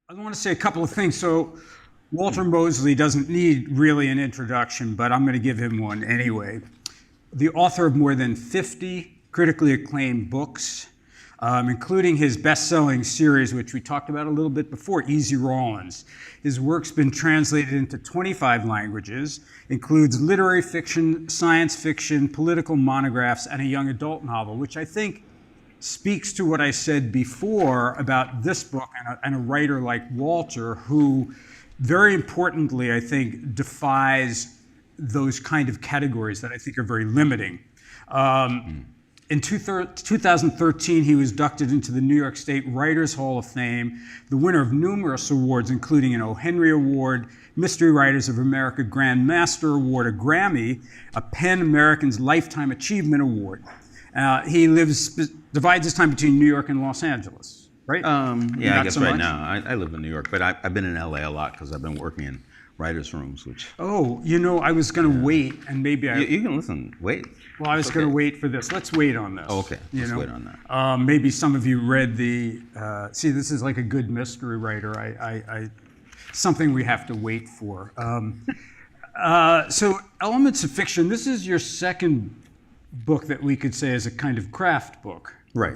I want to say a couple of things. So Walter Mosley doesn't need really an introduction, but I'm going to give him one anyway. The author of more than 50 critically acclaimed books, including his best-selling series, which we talked about a little bit before, Easy Rawlins. His work's been translated into 25 languages, includes literary fiction, science fiction, political monographs, and a young adult novel, which I think speaks to what I said before about this book and a writer like Walter, who very importantly, I think, defies those kind of categories that I think are very limiting. In 2013, he was inducted into the New York State Writers Hall of Fame, the winner of numerous awards, including an O. Henry Award, Mystery Writers of America Grand Master Award, a Grammy, a PEN American's Lifetime Achievement Award. He divides his time between New York and Los Angeles, right? Yeah, I guess so right now. I live in New York, but I've been in LA a lot because I've been working in writers' rooms, which... Oh, you know, I was going to wait, and maybe I... You can listen, wait. Well, I was going to wait for this. Let's wait on this. Oh, okay, let's wait on that. Maybe some of you read the... see, this is like a good mystery writer. Something we have to wait for. So, Elements of Fiction, this is your second book that we could say is a kind of craft book. Right.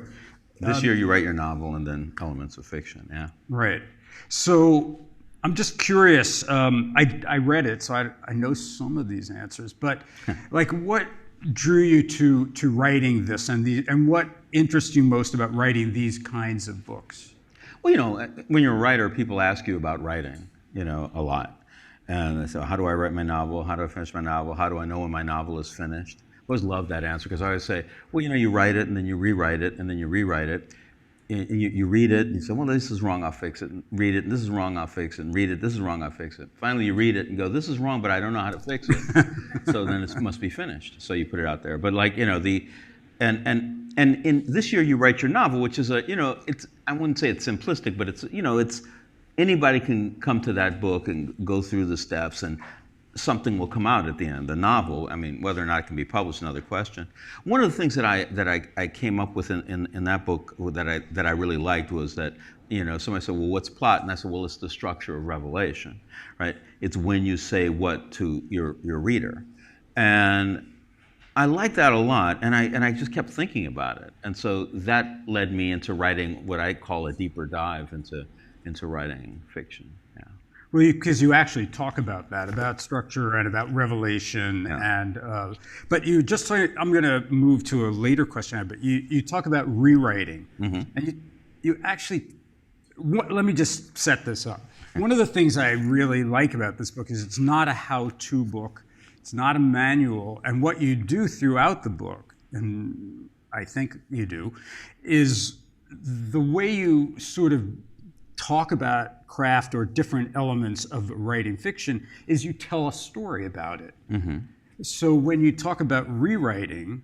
This year you write your novel and then Elements of Fiction, yeah. Right. So I'm just curious. I read it, so I know some of these answers, but like what drew you to writing this and what interests you most about writing these kinds of books? Well, you know, when you're a writer, people ask you about writing, you know, a lot. And they say, how do I write my novel? How do I finish my novel? How do I know when my novel is finished? I always love that answer because I always say, well, you know, you write it and then you rewrite it and then you rewrite it. You read it and you say, well, this is wrong, I'll fix it. And read it, and this is wrong, I'll fix it. And read it, this is wrong, I'll fix it. Finally, you read it and go, this is wrong, but I don't know how to fix it. So then it must be finished. So you put it out there. But like, you know, and in this year you write your novel, which is you know, I wouldn't say it's simplistic, but it's, you know, anybody can come to that book and go through the steps and something will come out at the end. The novel, I mean, whether or not it can be published, another question. One of the things that I came up with in that book that I really liked was that, you know, somebody said, well, what's plot? And I said, well, it's the structure of revelation, right? It's when you say what to your reader. And I like that a lot, and I just kept thinking about it. And so that led me into writing what I call a deeper dive into writing fiction. Yeah. Well, because you actually talk about that, about structure and about revelation, yeah. And but you just I'm going to move to a later question, but you talk about rewriting, mm-hmm. and you actually let me just set this up. One of the things I really like about this book is it's not a how-to book, it's not a manual, and what you do throughout the book, and I think you do, is the way you sort of talk about craft or different elements of writing fiction is you tell a story about it. Mm-hmm. So when you talk about rewriting,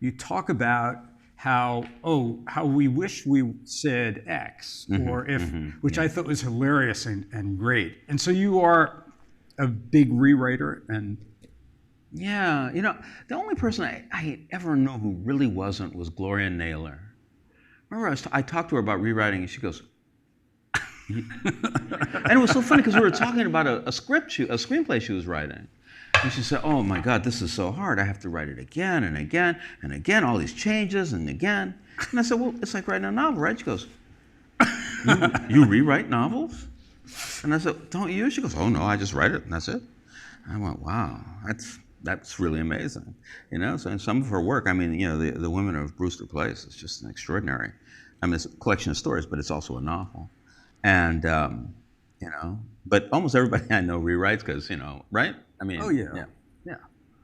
you talk about how we wish we said X, mm-hmm. or if, mm-hmm. which yeah. I thought was hilarious and great. And so you are a big rewriter, and yeah, you know, the only person I ever knew who really wasn't was Gloria Naylor. Remember, I talked to her about rewriting, and she goes, and it was so funny because we were talking about a screenplay she was writing. And she said, oh my God, this is so hard. I have to write it again and again and again, all these changes and again. And I said, well, it's like writing a novel, right? She goes, you rewrite novels? And I said, don't you? She goes, oh no, I just write it and that's it. And I went, wow, that's really amazing. You know, so in some of her work, I mean, you know, the Women of Brewster Place is just an extraordinary. I mean, it's a collection of stories, but it's also a novel. And, you know, but almost everybody I know rewrites because, you know, right? I mean, oh yeah.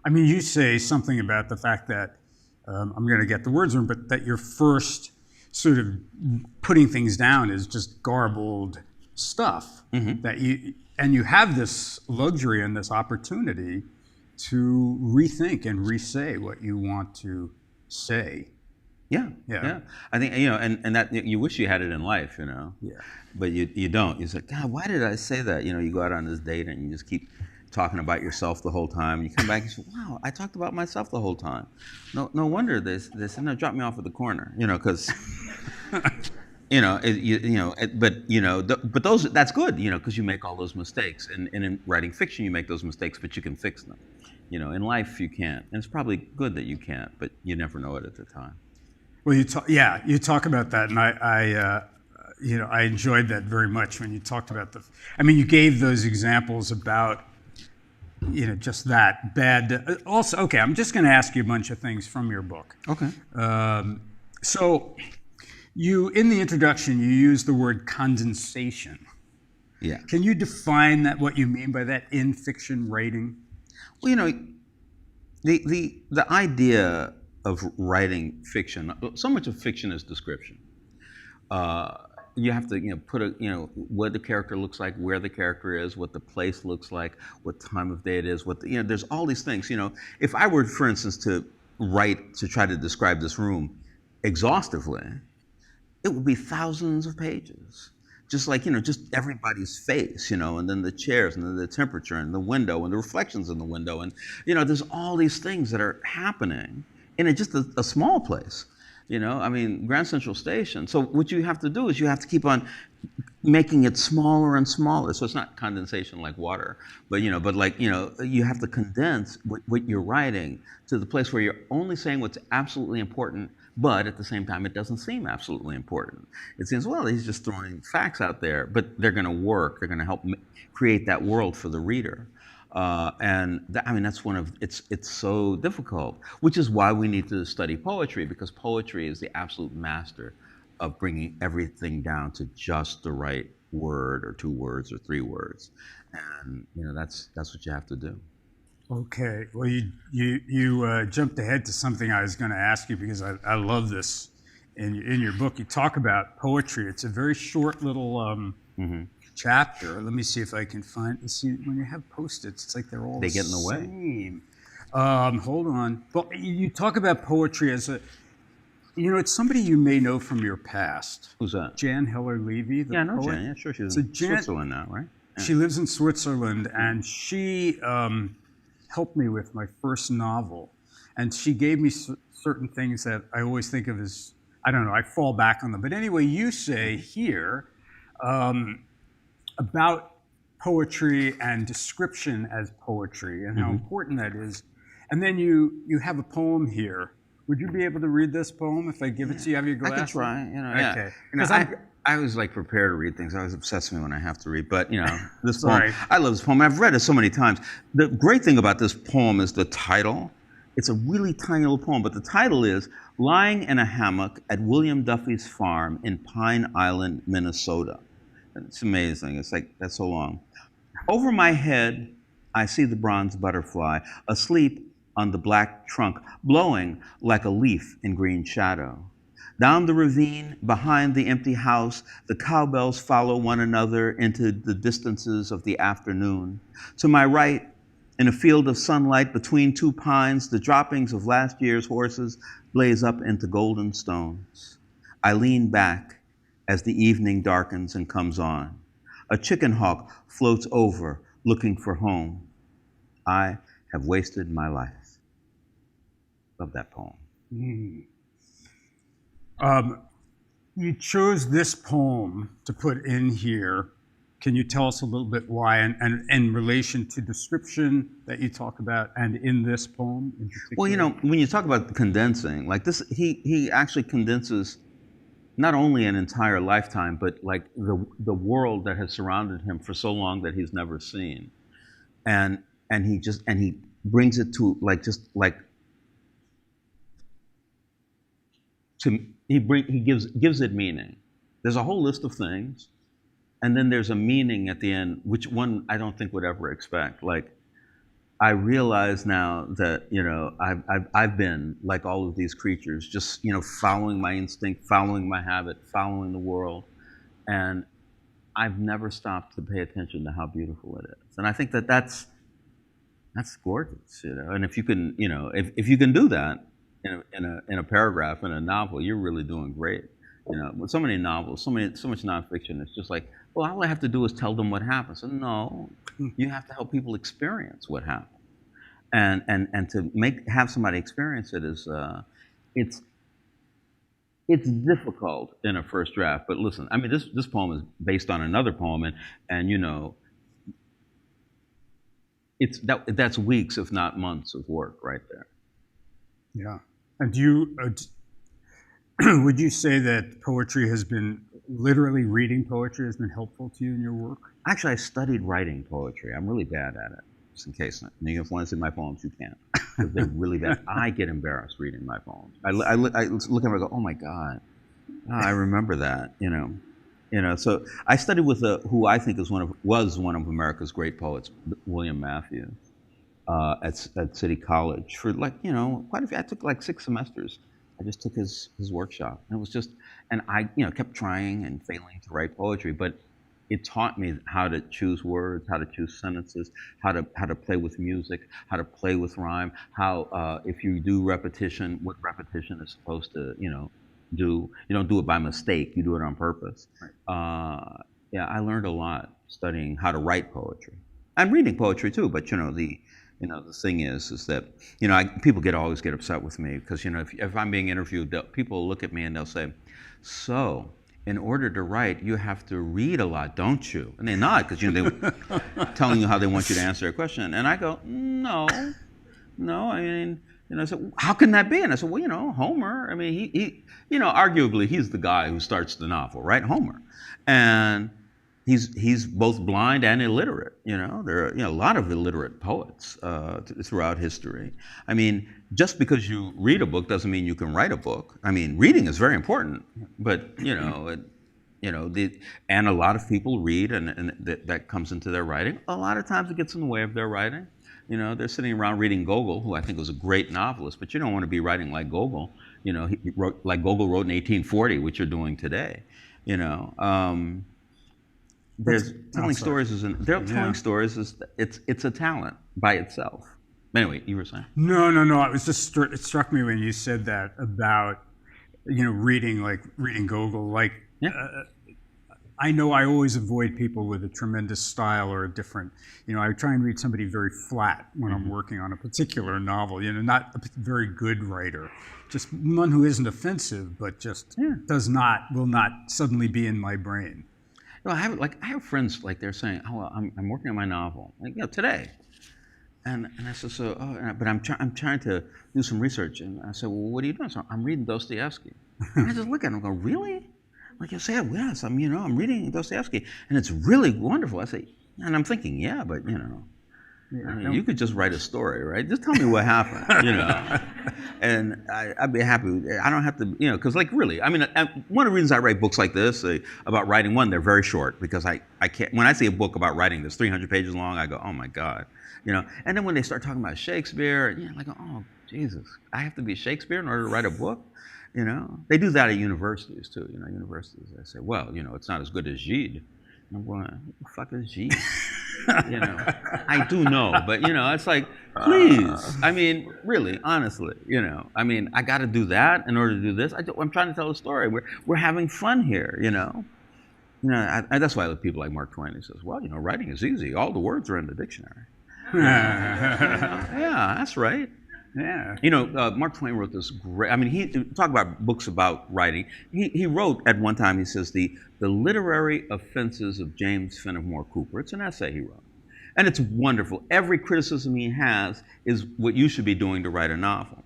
I mean, you say something about the fact that, I'm going to get the words wrong, but that your first sort of putting things down is just garbled stuff. Mm-hmm. That you have this luxury and this opportunity to rethink and re-say what you want to say. Yeah. I think, you know, and that you wish you had it in life, you know. Yeah. But you don't. You say, God, why did I say that? You know, you go out on this date and you just keep talking about yourself the whole time. And you come back and say, wow, I talked about myself the whole time. No wonder they said, no, drop me off at the corner, you know, because, but that's good, because you make all those mistakes, and in writing fiction you make those mistakes, but you can fix them. In life you can't, and it's probably good that you can't, but you never know it at the time. Well, you talk about that, and I enjoyed that very much when you talked about you gave those examples about, just that bad. Also, okay, I'm just going to ask you a bunch of things from your book. Okay. So, in the introduction, you use the word condensation. Yeah. Can you define what you mean by that in fiction writing? Well, the idea of writing fiction, so much of fiction is description. You have to put what the character looks like, where the character is, what the place looks like, what time of day it is, there's all these things. If I were, for instance, to try to describe this room exhaustively, it would be thousands of pages. Just like, just everybody's face, and then the chairs, and then the temperature, and the window, and the reflections in the window. And, there's all these things that are happening in just a small place. Grand Central Station. So what you have to do is you have to keep on making it smaller and smaller. So it's not condensation like water, but you have to condense what you're writing to the place where you're only saying what's absolutely important, but at the same time it doesn't seem absolutely important. It seems, well, he's just throwing facts out there, but they're going to work. They're going to help create that world for the reader. That's it's so difficult, which is why we need to study poetry, because poetry is the absolute master of bringing everything down to just the right word, or 2 words, or 3 words, and that's what you have to do. Okay. Well, you jumped ahead to something I was going to ask you, because I love this. In your book, you talk about poetry. It's a very short little chapter. Let me see if I can find. See, when you have Post-its, it's like they're all they get in the same. Hold on. Well, you talk about poetry as it's somebody you may know from your past. Who's that? Jan Hiller-Levy, the I know poet. Jan. Yeah, sure. She's in Switzerland now, right? Yeah. She lives in Switzerland, and she helped me with my first novel. And she gave me certain things that I always think of as, I don't know, I fall back on them. But anyway, you say here about poetry and description as poetry, and how important that is. And then you have a poem here. Would you be able to read this poem if I give it to you? Have your glasses? I could try. Okay. I was like prepared to read things. I was obsessed with me when I have to read. But this poem, I love this poem. I've read it so many times. The great thing about this poem is the title. It's a really tiny little poem, but the title is "Lying in a Hammock at William Duffy's Farm in Pine Island, Minnesota." It's amazing. It's like, that's so long. Over my head, I see the bronze butterfly, asleep on the black trunk, blowing like a leaf in green shadow. Down the ravine, behind the empty house, the cowbells follow one another into the distances of the afternoon. To my right, in a field of sunlight between 2 pines, the droppings of last year's horses blaze up into golden stones. I lean back as the evening darkens and comes on. A chicken hawk floats over, looking for home. I have wasted my life. Love that poem. You chose this poem to put in here. Can you tell us a little bit why, and in relation to description that you talk about, and in this poem in particular? Well, when you talk about condensing, like this, he actually condenses not only an entire lifetime, but like the world that has surrounded him for so long that he's never seen, and he brings it to he gives it meaning. There's a whole list of things, and then there's a meaning at the end, which one I don't think would ever expect. Like, I realize now that I've been like all of these creatures, just following my instinct, following my habit, following the world, and I've never stopped to pay attention to how beautiful it is. And I think that's gorgeous, And if you can, if you can do that in a paragraph in a novel, you're really doing great. With so many novels, so much nonfiction, it's just like, well, all I have to do is tell them what happens. And no, you have to help people experience what happened, and to have somebody experience it is it's difficult in a first draft. But listen, I mean, this poem is based on another poem, and you know, that's weeks, if not months, of work right there. Yeah. And do you would you say that poetry has been literally reading poetry has been helpful to you in your work? Actually, I studied writing poetry. I'm really bad at it. Just in case, if you want to see my poems, you can't. Because they're really bad. I get embarrassed reading my poems. I look at them and go, oh my God, I remember that. So I studied with who I think was one of America's great poets, William Matthews, at City College for quite a few. I took like 6 semesters. I just took his workshop, and it was just, and I kept trying and failing to write poetry, but it taught me how to choose words, how to choose sentences, how to play with music, how to play with rhyme, how if you do repetition, what repetition is supposed to do. You don't do it by mistake, you do it on purpose. Right. I learned a lot studying how to write poetry. I'm reading poetry too, but the thing is that people always get upset with me because if I'm being interviewed, people look at me and they'll say, so in order to write, you have to read a lot, don't you? And they nod because they're telling you how they want you to answer a question. And I go, no. I mean, I said, how can that be? And I said, well, Homer. I mean, he arguably he's the guy who starts the novel, right? Homer, and he's both blind and illiterate. There are a lot of illiterate poets throughout history. I mean, just because you read a book doesn't mean you can write a book. I mean, reading is very important, but and a lot of people read, and that comes into their writing. A lot of times it gets in the way of their writing. They're sitting around reading Gogol, who I think was a great novelist, but you don't want to be writing like Gogol. He wrote like Gogol wrote in 1840, which you're doing today. There's telling stories telling stories is it's a talent by itself. Anyway, you were saying? No. It was just it struck me when you said that about reading Gogol. Like I know I always avoid people with a tremendous style or a different. I try and read somebody very flat when I'm working on a particular novel. Not a very good writer, just one who isn't offensive, but just will not suddenly be in my brain. I have friends like they're saying, oh, well, I'm working on my novel, today, and I said, but I'm trying to do some research, and I said, well, what are you doing? So I'm reading Dostoevsky, and I just look at him and go, really? Like you say, yes, I'm reading Dostoevsky, and it's really wonderful. I say, and I'm thinking, yeah, but you could just write a story, right? Just tell me what happened, and I'd be happy. I don't have to, because really, I mean, one of the reasons I write books like this about writing, one, they're very short because I can't. When I see a book about writing that's 300 pages long, I go, oh my God, And then when they start talking about Shakespeare, like, oh Jesus, I have to be Shakespeare in order to write a book. They do that at universities too. Universities, they say, well, it's not as good as Gide. And I'm going, what the fuck is Gide? I do know, but it's like, please. I mean, really, honestly, I mean, I got to do that in order to do this. I'm trying to tell a story. We're having fun here, that's why I love people like Mark Twain. He says, well, writing is easy. All the words are in the dictionary. Yeah, that's right. Yeah. Mark Twain wrote this great, I mean, he talk about books about writing. He wrote at one time, he says, the literary offenses of James Fenimore Cooper. It's an essay he wrote. And it's wonderful. Every criticism he has is what you should be doing to write a novel.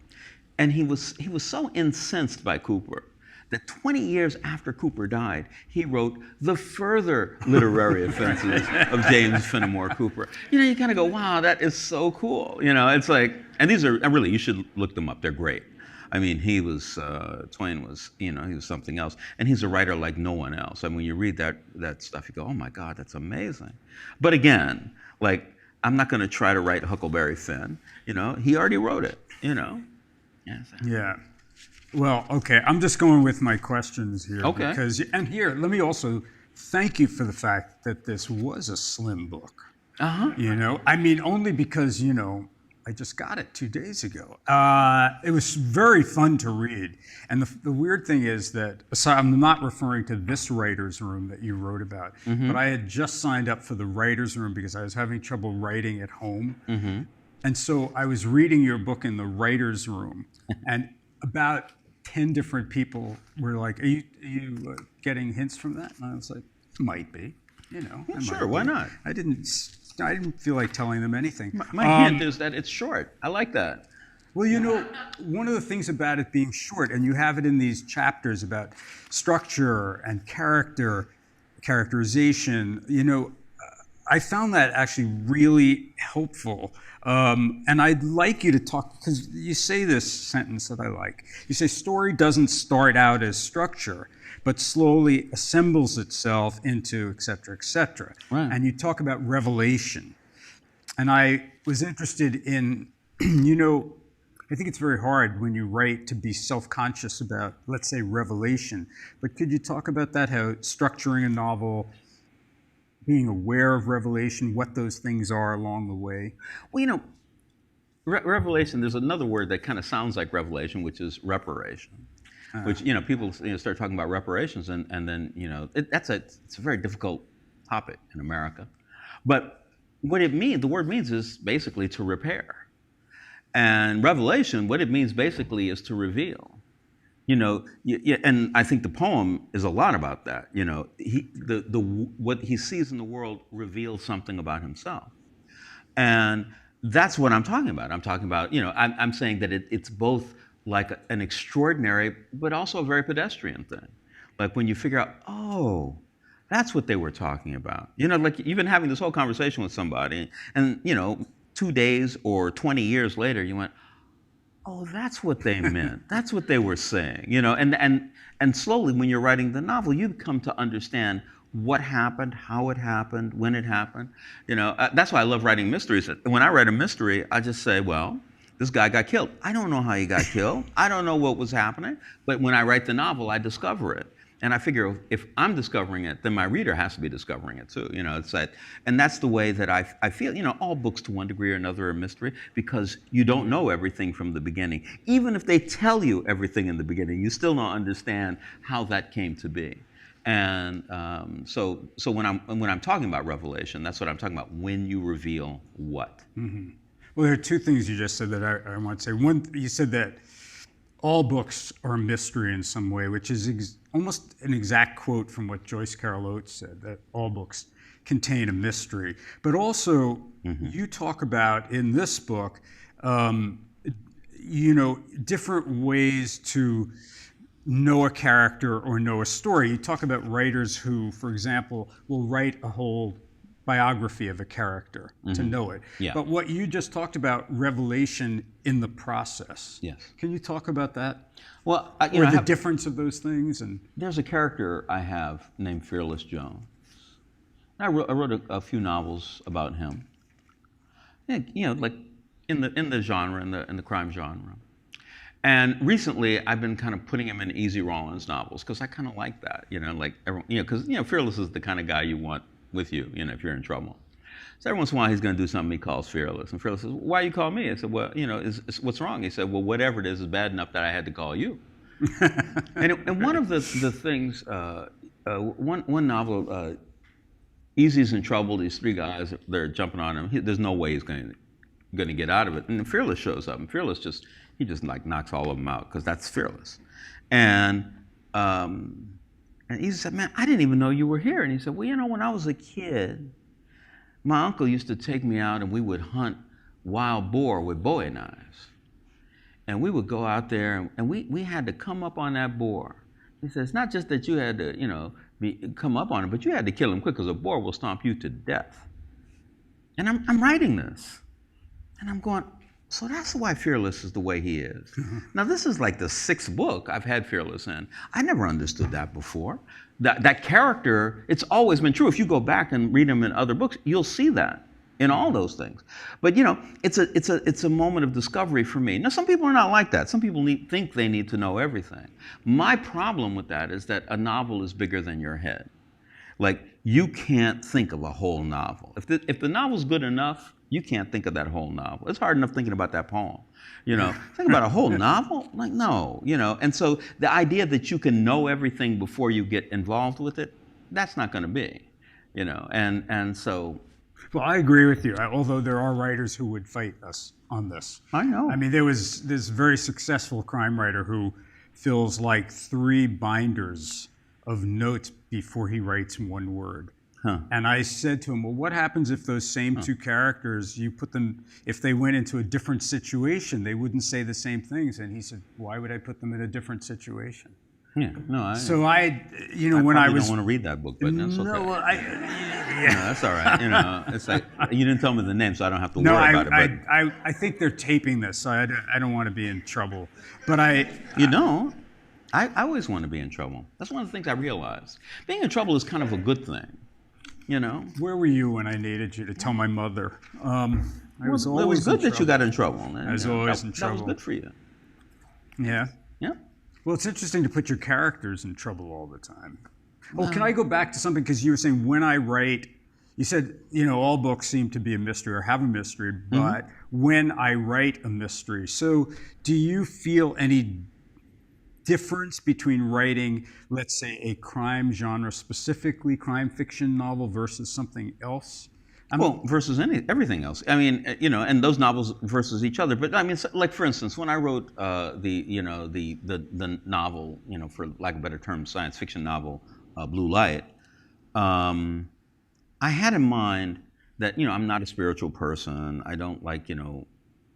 And he was so incensed by Cooper that 20 years after Cooper died, he wrote the further literary offenses of James Fenimore Cooper. You kind of go, wow, that is so cool. It's like, and these are, really, you should look them up. They're great. I mean, Twain was, he was something else. And he's a writer like no one else. I mean, when you read that stuff, you go, oh my God, that's amazing. But again, like, I'm not going to try to write Huckleberry Finn. He already wrote it, Yeah. Well, okay, I'm just going with my questions here. Okay. And here, let me also thank you for the fact that this was a slim book. Uh-huh. I mean, only because, I just got it 2 days ago. It was very fun to read. And the weird thing is that, I'm not referring to this writer's room that you wrote about, but I had just signed up for the writer's room because I was having trouble writing at home. And so I was reading your book in the writer's room, and about 10 different people were like, are you getting hints from that? And I was like, might be, you know. Well, it sure, might why be. not? I didn't feel like telling them anything. My hint is that it's short. I like that. Well, you know, one of the things about it being short, and you have it in these chapters about structure and characterization, you know, I found that actually really helpful. And I'd like you to talk, because you say this sentence that I like. You say, story doesn't start out as structure, but slowly assembles itself into et cetera, et cetera. Right. And you talk about revelation. And I was interested in, you know, I think it's very hard when you write to be self-conscious about, let's say, revelation. But could you talk about that, how structuring a novel, being aware of revelation, what those things are along the way? Well, you know, revelation, there's another word that kind of sounds like revelation, which is reparation. Which, you know, people start talking about reparations, and then, you know, it's a very difficult topic in America. But what it means, the word means, is basically to repair. And revelation, what it means basically is to reveal. You know, and I think the poem is a lot about that. You know, what he sees in the world reveals something about himself. And that's what I'm talking about. I'm talking about, you know, I'm saying that it's both like an extraordinary, but also a very pedestrian thing. Like when you figure out, oh, that's what they were talking about. You know, like you've been having this whole conversation with somebody, and, you know, 2 days or 20 years later, you went, oh, that's what they meant. That's what they were saying. You know, and slowly, when you're writing the novel, you come to understand what happened, how it happened, when it happened. You know, that's why I love writing mysteries. When I write a mystery, I just say, well, this guy got killed. I don't know how he got killed. I don't know what was happening. But when I write the novel, I discover it. And I figure if I'm discovering it, then my reader has to be discovering it too. You know, it's like, and that's the way that I feel. You know, all books to one degree or another are a mystery, because you don't know everything from the beginning. Even if they tell you everything in the beginning, you still don't understand how that came to be. And so when I'm talking about revelation, that's what I'm talking about. When you reveal what. Mm-hmm. Well, there are two things you just said that I want to say. One, you said that all books are a mystery in some way, which is almost an exact quote from what Joyce Carol Oates said, that all books contain a mystery. But also, you talk about in this book, you know, different ways to know a character or know a story. You talk about writers who, for example, will write a whole biography of a character to know it. Yeah. But what you just talked about, revelation in the process. Yes. Can you talk about that? Well, Or the difference of those things? And there's a character I have named Fearless Jones. I wrote a few novels about him. And, you know, like in the genre, in the crime genre. And recently, I've been kind of putting him in Easy Rawlins novels, because I kind of like that. You know, like everyone, you know, because, you know, Fearless is the kind of guy you want with you, you know, if you're in trouble. So every once in a while, he's going to do something he calls Fearless. And Fearless says, why you call me? I said, well, you know, what's wrong? He said, well, whatever it is bad enough that I had to call you. and one of the things, one novel, Easy's in trouble. These three guys, they're jumping on him. There's no way he's going to get out of it. And Fearless shows up. And Fearless just like knocks all of them out, because that's Fearless. And Easy said, man, I didn't even know you were here. And he said, well, you know, when I was a kid, my uncle used to take me out and we would hunt wild boar with bowie knives. And we would go out there and we had to come up on that boar. He said, it's not just that you had to, you know, come up on it, but you had to kill him quick, because a boar will stomp you to death. And I'm writing this. And I'm going, so that's why Fearless is the way he is. Now, this is like the 6th book I've had Fearless in. I never understood that before. That character, it's always been true. If you go back and read him in other books, you'll see that in all those things. But, you know, it's a moment of discovery for me. Now, some people are not like that. Some people think they need to know everything. My problem with that is that a novel is bigger than your head. Like, you can't think of a whole novel. If the novel's good enough, you can't think of that whole novel. It's hard enough thinking about that poem. You know, think about a whole novel? Like, no, you know. And so the idea that you can know everything before you get involved with it, that's not going to be, you know. And so. Well, I agree with you, although there are writers who would fight us on this. I know. I mean, there was this very successful crime writer who fills like 3 binders of notes before he writes one word. Huh. And I said to him, well, what happens if those same 2 characters, you put them, if they went into a different situation, they wouldn't say the same things? And he said, why would I put them in a different situation? Yeah, no, So when I don't want to read that book, but that's okay. No, well, No, that's all right. It's like you didn't tell me the name, so I don't have to worry about it. But I think they're taping this, so I don't want to be in trouble. But I always want to be in trouble. That's one of the things I realized. Being in trouble is kind of a good thing, Where were you when I needed you to tell my mother? It was good that you got in trouble. I was always in trouble. That was good for you. Yeah? Yeah. Well, it's interesting to put your characters in trouble all the time. Well, can I go back to something? Because you were saying when I write, you said, all books seem to be a mystery or have a mystery, but when I write a mystery. So do you feel any difference between writing, let's say, a crime genre, specifically crime fiction novel versus something else? Versus everything else. I mean, and those novels versus each other. But I mean, like for instance, when I wrote the novel, for lack of a better term, science fiction novel, Blue Light, I had in mind that I'm not a spiritual person. I don't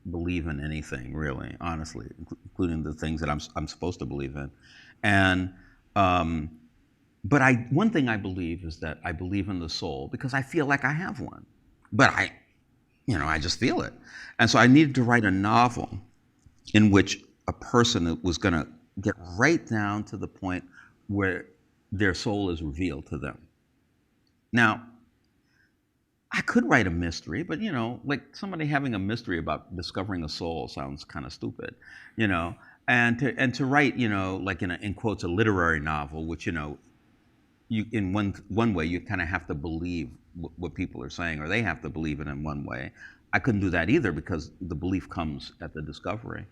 believe in anything really, honestly, including the things that I'm supposed to believe in, and. But one thing I believe is that I believe in the soul because I feel like I have one. But I just feel it. And so I needed to write a novel in which a person was going to get right down to the point where their soul is revealed to them. Now, I could write a mystery, but like somebody having a mystery about discovering a soul sounds kind of stupid, And to write, like in quotes, a literary novel, which you in one way you kind of have to believe what people are saying, or they have to believe it in one way. I couldn't do that either because the belief comes at the discovery.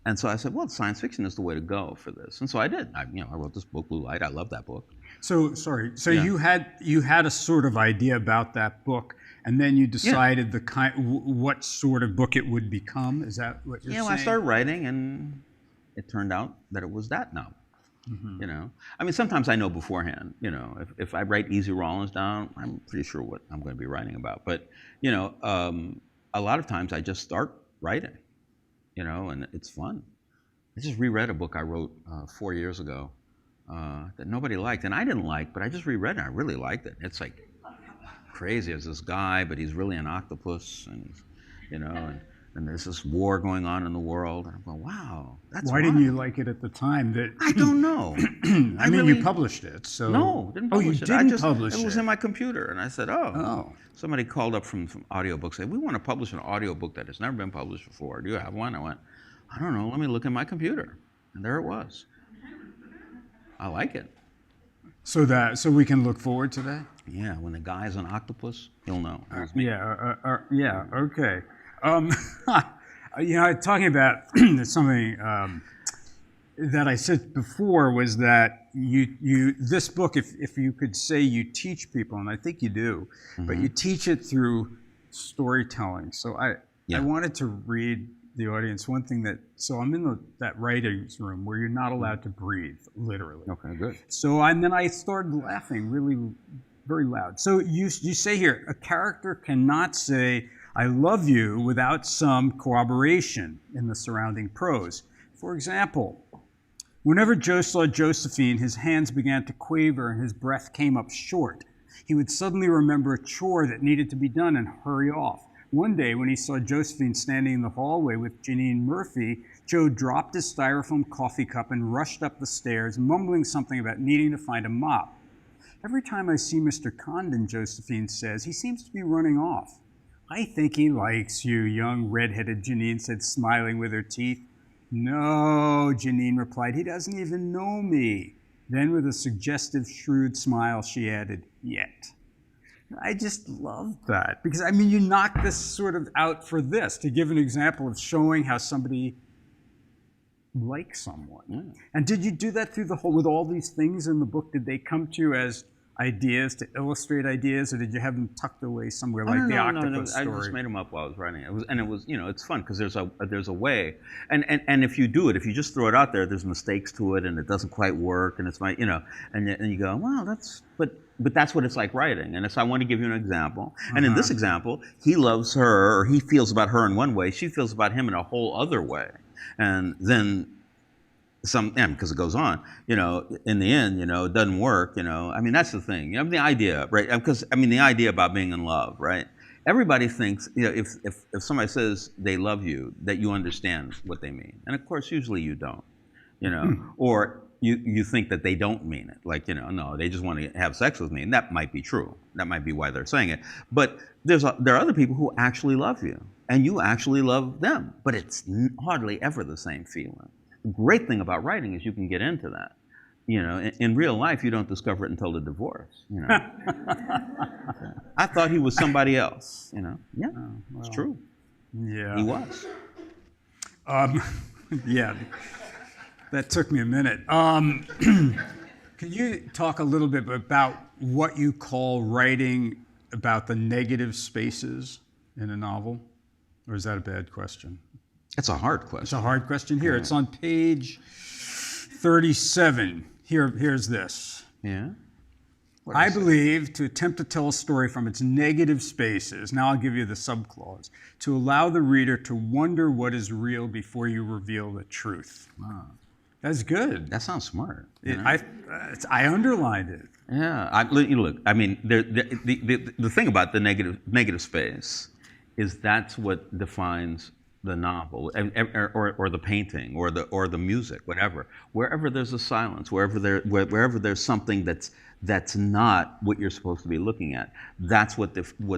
And so I said, well, science fiction is the way to go for this. And so I did. I wrote this book, Blue Light. I love that book. So sorry. So you had a sort of idea about that book, and then you decided what sort of book it would become. Is that what you're saying? I started writing, and it turned out that it was that novel. Mm-hmm. I mean, sometimes I know beforehand. If I write Easy Rollins down, I'm pretty sure what I'm going to be writing about. But a lot of times I just start writing. And it's fun. I just reread a book I wrote 4 years ago that nobody liked, and I didn't like, but I just reread it and I really liked it. It's like crazy. There's this guy, but he's really an octopus, and and there's this war going on in the world. And I'm going, wow, that's why didn't you like it at the time? I don't know. I mean, you published it, so no, didn't publish it. Publish it. It was in my computer, and I said, oh. Somebody called up from audiobooks, said, we want to publish an audiobook that has never been published before. Do you have one? I went, I don't know. Let me look in my computer, and there it was. I like it. So we can look forward to that. Yeah, when the guy's an octopus, he'll know. Okay. Talking about something that I said before was that you this book, if you could say you teach people, and I think you do, but you teach it through storytelling. So I wanted to read the audience one thing so I'm in that writer's room where you're not allowed to breathe, literally. Okay, good. So then I started laughing really very loud. So you say here, a character cannot say, I love you without some corroboration in the surrounding prose. For example, whenever Joe saw Josephine, his hands began to quaver and his breath came up short. He would suddenly remember a chore that needed to be done and hurry off. One day, when he saw Josephine standing in the hallway with Janine Murphy, Joe dropped his styrofoam coffee cup and rushed up the stairs, mumbling something about needing to find a mop. Every time I see Mr. Condon, Josephine says, he seems to be running off. I think he likes you, young red-headed Janine said, smiling with her teeth. No, Janine replied, he doesn't even know me. Then with a suggestive, shrewd smile, she added, yet. I just love that because, I mean, you knock this sort of out for this, to give an example of showing how somebody likes someone. And did you do that through with all these things in the book? Did they come to you as, ideas to illustrate ideas, or did you have them tucked away somewhere Oh, like the no, octopus I story? just made them up while I was writing it. It was, it's fun because there's a way, and if you do it, if you just throw it out there, there's mistakes to it, and it doesn't quite work, and it's and you go, well, but that's what it's like writing. And so I want to give you an example. And in this example, he loves her, or he feels about her in one way, she feels about him in a whole other way, and then because it goes on, in the end, it doesn't work, I mean, that's the thing, the idea, right? Because, the idea about being in love, right? Everybody thinks, if somebody says they love you, that you understand what they mean. And of course, usually you don't, or you think that they don't mean it. Like, no, they just want to have sex with me. And that might be true. That might be why they're saying it. But there are other people who actually love you, and you actually love them. But it's hardly ever the same feeling. The great thing about writing is you can get into that. In real life, you don't discover it until the divorce. I thought he was somebody else. Yeah, it's true. Yeah. He was. Yeah. That took me a minute. Can you talk a little bit about what you call writing about the negative spaces in a novel? Or is that a bad question? It's a hard question. It's a hard question. Here, it's on page 37. Here's this. Yeah. I believe to attempt to tell a story from its negative spaces, now I'll give you the subclause, to allow the reader to wonder what is real before you reveal the truth. Wow. That's good. That sounds smart. I underlined it. Yeah. Look, the thing about the negative space is that's what defines the novel, or the painting, or the music, whatever. Wherever there's a silence, wherever there's something that's not what you're supposed to be looking at, that's what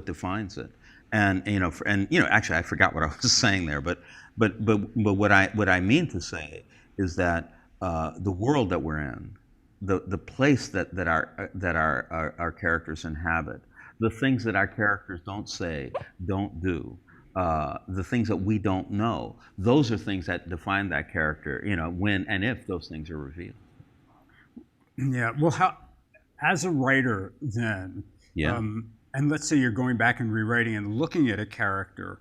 defines it. And actually, I forgot what I was saying there, but what I mean to say is that the world that we're in, the place that our characters inhabit, the things that our characters don't say, don't do, the things that we don't know, those are things that define that character, when and if those things are revealed. Yeah. Well, as a writer then, Yeah. And let's say you're going back and rewriting and looking at a character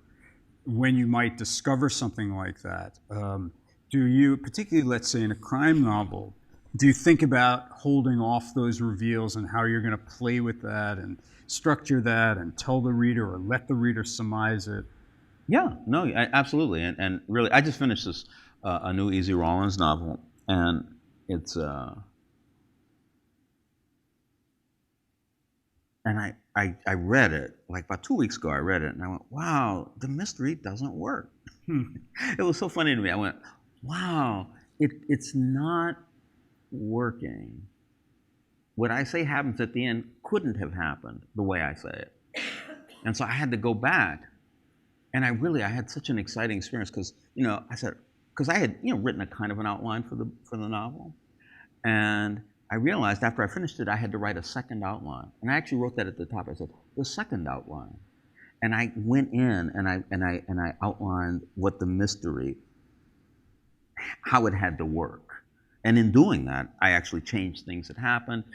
when you might discover something like that, do you, particularly let's say in a crime novel, do you think about holding off those reveals and how you're going to play with that and structure that and tell the reader or let the reader surmise it? Yeah, no, absolutely. And really, I just finished this, a new Easy Rawlins novel, and it's, and I read it, like about 2 weeks ago I read it, and I went, wow, the mystery doesn't work. It was so funny to me. I went, wow, it's not working. What I say happens at the end couldn't have happened the way I say it. And so I had to go back, and I had such an exciting experience because, because I had, written a kind of an outline for the novel, and I realized after I finished it, I had to write a second outline. And I actually wrote that at the top. I said, the second outline. And I went in and I outlined what the mystery, how it had to work. And in doing that, I actually changed things that happened,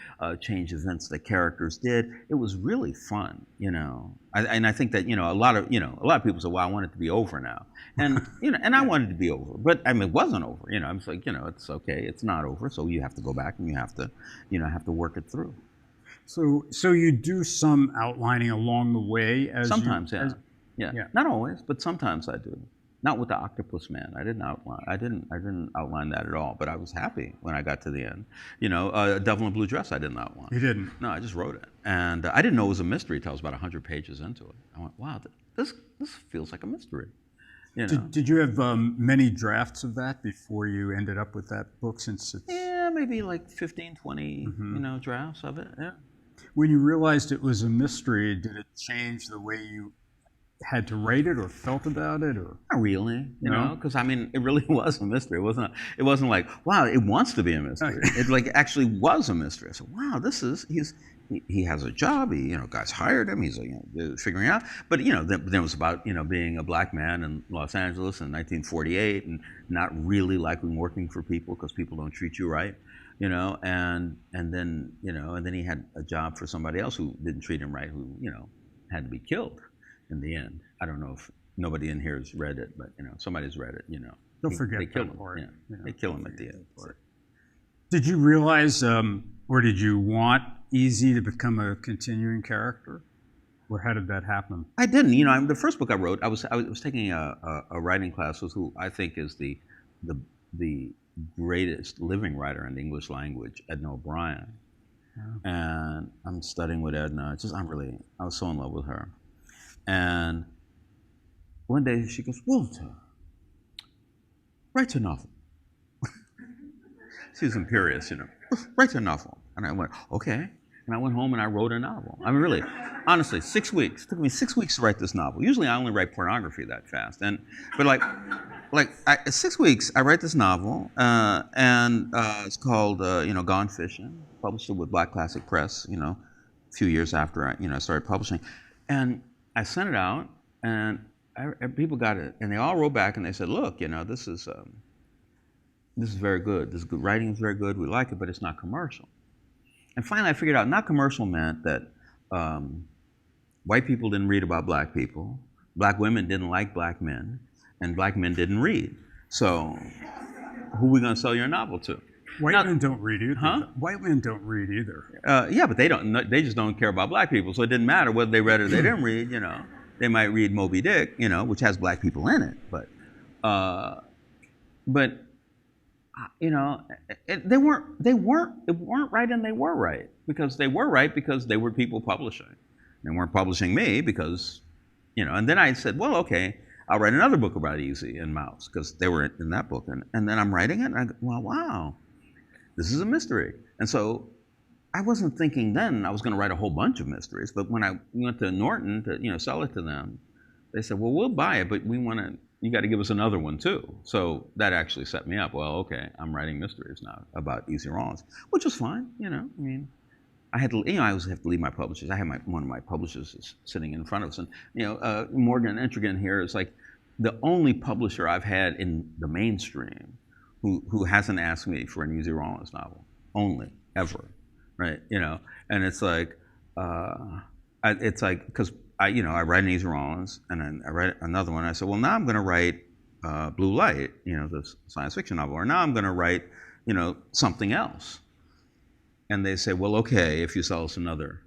changed events that characters did. It was really fun, And I think that a lot of people say, "Well, I want it to be over now," and and I wanted it to be over, but it wasn't over. I'm just like, it's okay, it's not over. So you have to go back and you have to work it through. So you do some outlining along the way as sometimes, you, yeah, not always, but sometimes I do. Not with the Octopus Man. I didn't outline that at all. But I was happy when I got to the end. Devil in a Blue Dress, I didn't outline. You didn't? No, I just wrote it, and I didn't know it was a mystery until I was about 100 pages into it. I went, wow, this feels like a mystery. Did you have many drafts of that before you ended up with that book? Since it's maybe like 15, 20, drafts of it. Yeah. When you realized it was a mystery, did it change the way you had to write it or felt about it, or not really, because it really was a mystery. It wasn't like, wow, it wants to be a mystery. It actually was a mystery. I said, wow, he has a job. Guys hired him. He's figuring out. But then it was about being a black man in Los Angeles in 1948 and not really liking working for people because people don't treat you right. And then he had a job for somebody else who didn't treat him right, who had to be killed in the end. I don't know if nobody in here has read it, but somebody's read it. Don't forget they kill that him. part. Yeah, they kill him at the end. Did you realize, or did you want Easy to become a continuing character, or how did that happen? I didn't. The first book I wrote, I was taking a writing class with who I think is the greatest living writer in the English language, Edna O'Brien. Yeah. And I'm studying with Edna. I was so in love with her. And one day she goes, Walter, write a novel. She was imperious, write a novel. And I went, okay. And I went home and I wrote a novel. I mean, really, honestly, 6 weeks. It took me 6 weeks to write this novel. Usually I only write pornography that fast. But 6 weeks, I write this novel, and it's called, Gone Fishing. Published it with Black Classic Press, a few years after I started publishing. And I sent it out, and people got it, and they all wrote back and they said, look, this is very good. This good writing is very good. We like it, but it's not commercial. And finally, I figured out not commercial meant that white people didn't read about black people, black women didn't like black men, and black men didn't read. So, who are we going to sell your novel to? White men don't read either. Huh? White men don't read either. Yeah, but they don't. They just don't care about black people. So it didn't matter whether they read or they didn't read. They might read Moby Dick, which has black people in it, but they weren't right, and they were right because they were right because they were people publishing. They weren't publishing me because, And then I said, well, okay, I'll write another book about Easy and Mouse because they were in that book, and then I'm writing it, and I go, well, wow, this is a mystery. And so I wasn't thinking then I was going to write a whole bunch of mysteries, but when I went to Norton to sell it to them, they said, well, we'll buy it, but you got to give us another one too. So that actually set me up. Well, okay, I'm writing mysteries now about Easy Rawlins, which was fine. I had to, I always have to leave my publishers. I have one of my publishers is sitting in front of us, and Morgan Intrigan here is like the only publisher I've had in the mainstream who hasn't asked me for an Easy Rawlins novel, only ever, right? And it's like because I write an Easy Rawlins, and then I write another one. I said, well, now I'm going to write Blue Light, the science fiction novel, or now I'm going to write, something else. And they say, well, okay, if you sell us another,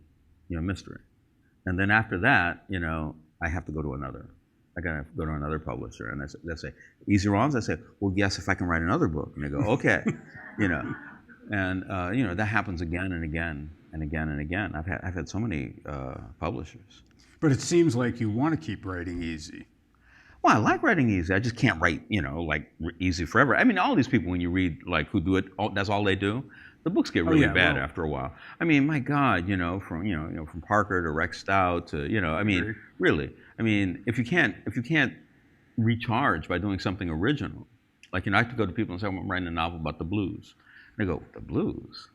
mystery. And then after that, I have to go to another. I got to go to another publisher, and they say, Easy Rawlins? I say, well, yes, if I can write another book. And they go, okay, And that happens again and again and again and again. I've had so many publishers. But it seems like you want to keep writing Easy. Well, I like writing Easy. I just can't write, Easy forever. I mean, all these people, when you read, who do it, that's all they do. The books get really bad after a while. I mean, my God, from Parker to Rex Stout to, really. I mean, if you can't recharge by doing something original, I have to go to people and say, I'm writing a novel about the blues. And they go, the blues?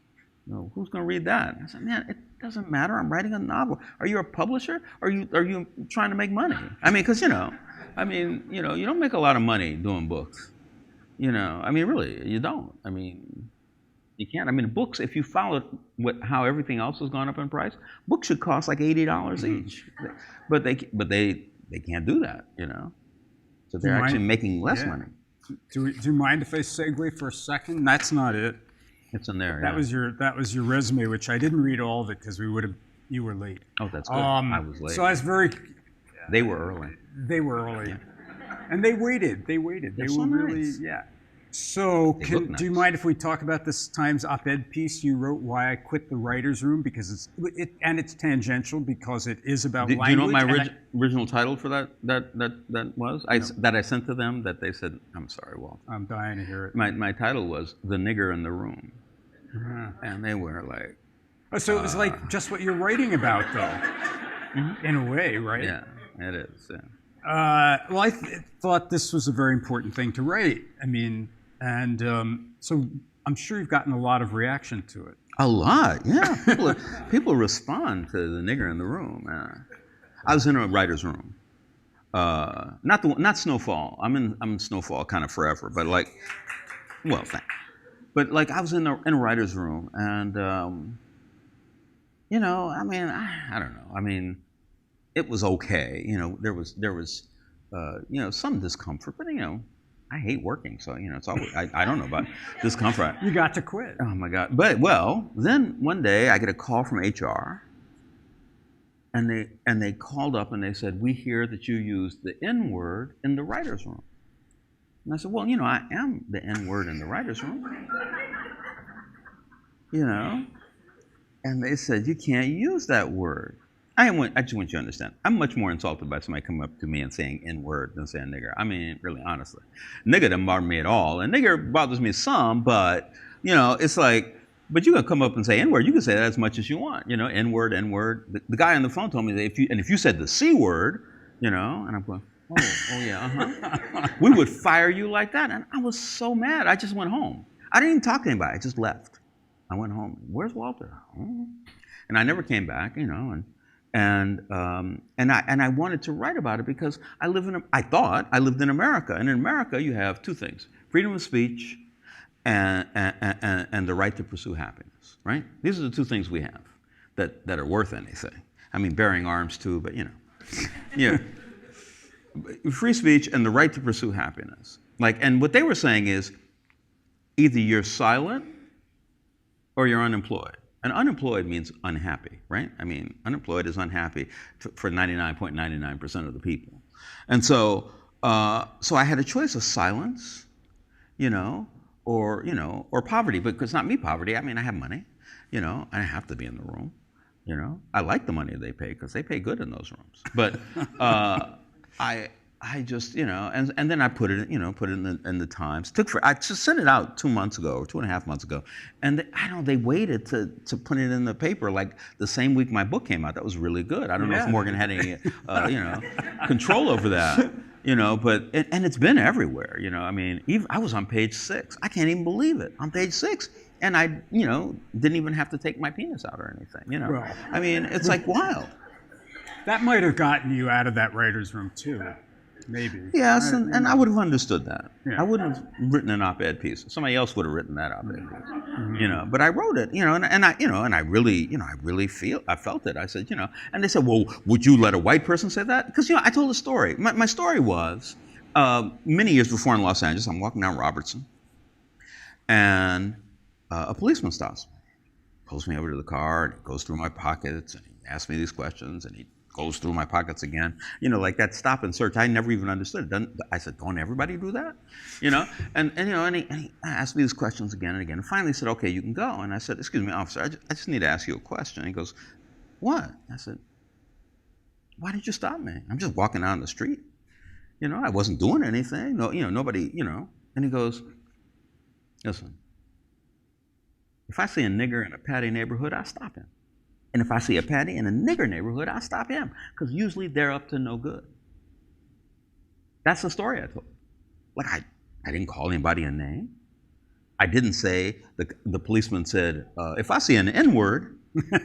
Who's going to read that? I said, man, it doesn't matter. I'm writing a novel. Are you a publisher? Are you trying to make money? I mean, because, you don't make a lot of money doing books. Really, you don't. I mean, you can't. I mean, books, if you follow how everything else has gone up in price, books should cost like $80 each. But they can't do that, So they're actually making less money. Do you mind if I segue for a second? That's not it. It's in there. That was your resume, which I didn't read all of it because you were late. Oh, that's good. I was late. So I was very. They were early. They were early, and they waited. They waited. They're they so were really nice. yeah. So Nice. Do you mind if we talk about this Times op-ed piece you wrote, Why I Quit the Writer's Room? Because it's tangential because it is about language. Do you know what my original title for that was? That I sent to them that they said, I'm sorry, Walt. I'm dying to hear it. My title was The Nigger in the Room. And they were like... So it was like just what you're writing about, though, in a way, right? Yeah, it is, yeah. Well, I thought this was a very important thing to write. I mean, and so I'm sure you've gotten a lot of reaction to it. A lot, yeah. People respond to the nigger in the room. I was in a writer's room. Not Snowfall. I'm in Snowfall kind of forever, but like, well, thanks. But like I was in a writer's room, and you know, I mean, I don't know. I mean, it was okay. You know, there was you know, some discomfort, but you know, I hate working, so you know, it's always I don't know about discomfort. You got to quit. Oh my God! But well, then one day I get a call from HR, and they called up and they said, "We hear that you used the N-word in the writers' room." And I said, "Well, you know, I am the N-word in the writers' room." You know, and they said, "You can't use that word." I just want you to understand. I'm much more insulted by somebody coming up to me and saying N-word than saying nigger. I mean, really, honestly. Nigger doesn't bother me at all. And nigger bothers me some, but, you know, it's like, but you can come up and say N-word. You can say that as much as you want. You know, N-word, N-word. The guy on the phone told me that if you said the C word, you know, and I'm going, oh yeah, we would fire you like that. And I was so mad. I just went home. I didn't even talk to anybody. I just left. I went home. Where's Walter? Oh. And I never came back, you know, and I wanted to write about it because I thought I lived in America, and in America you have two things: freedom of speech and the right to pursue happiness. Right? These are the two things we have that are worth anything. I mean, bearing arms too, but you know, yeah, free speech and the right to pursue happiness. Like, and what they were saying is, either you're silent or you're unemployed. And unemployed means unhappy, right? I mean, unemployed is unhappy for 99.99% of the people. And so I had a choice of silence, you know, or poverty, but it's not me poverty. I mean, I have money, you know, I have to be in the room, you know. I like the money they pay because they pay good in those rooms. But I just, you know, and then I put it in the Times. I just sent it out 2 months ago, or 2.5 months ago, and they waited to put it in the paper like the same week my book came out. That was really good. I don't know if Morgan had any, you know, control over that, you know, but and it's been everywhere, you know. I mean, I was on page 6. I can't even believe it, on page 6, and I, you know, didn't even have to take my penis out or anything, you know. Right. I mean, it's like wild. That might have gotten you out of that writer's room too. Maybe. Yes, and I would have understood that. Yeah. I wouldn't have written an op-ed piece. Somebody else would have written that op-ed piece. Mm-hmm. You know, but I wrote it, you know, and I really felt it. I said, you know, and they said, well, would you let a white person say that? Because, you know, I told a story. My story was, many years before in Los Angeles, I'm walking down Robertson, and a policeman stops me, pulls me over to the car, and he goes through my pockets, and he asks me these questions, and he goes through my pockets again, you know, like that stop and search. I never even understood it. I said, don't everybody do that? You know, and you know, and he asked me these questions again and again. And finally said, okay, you can go. And I said, excuse me, officer, I just need to ask you a question. And he goes, what? I said, why did you stop me? I'm just walking down the street. You know, I wasn't doing anything. No, you know, nobody, you know. And he goes, listen, if I see a nigger in a Patty neighborhood, I stop him. And if I see a Patty in a nigger neighborhood, I stop him, because usually they're up to no good. That's the story I told. Like, I didn't call anybody a name. I didn't say, the policeman said, if I see an N-word, it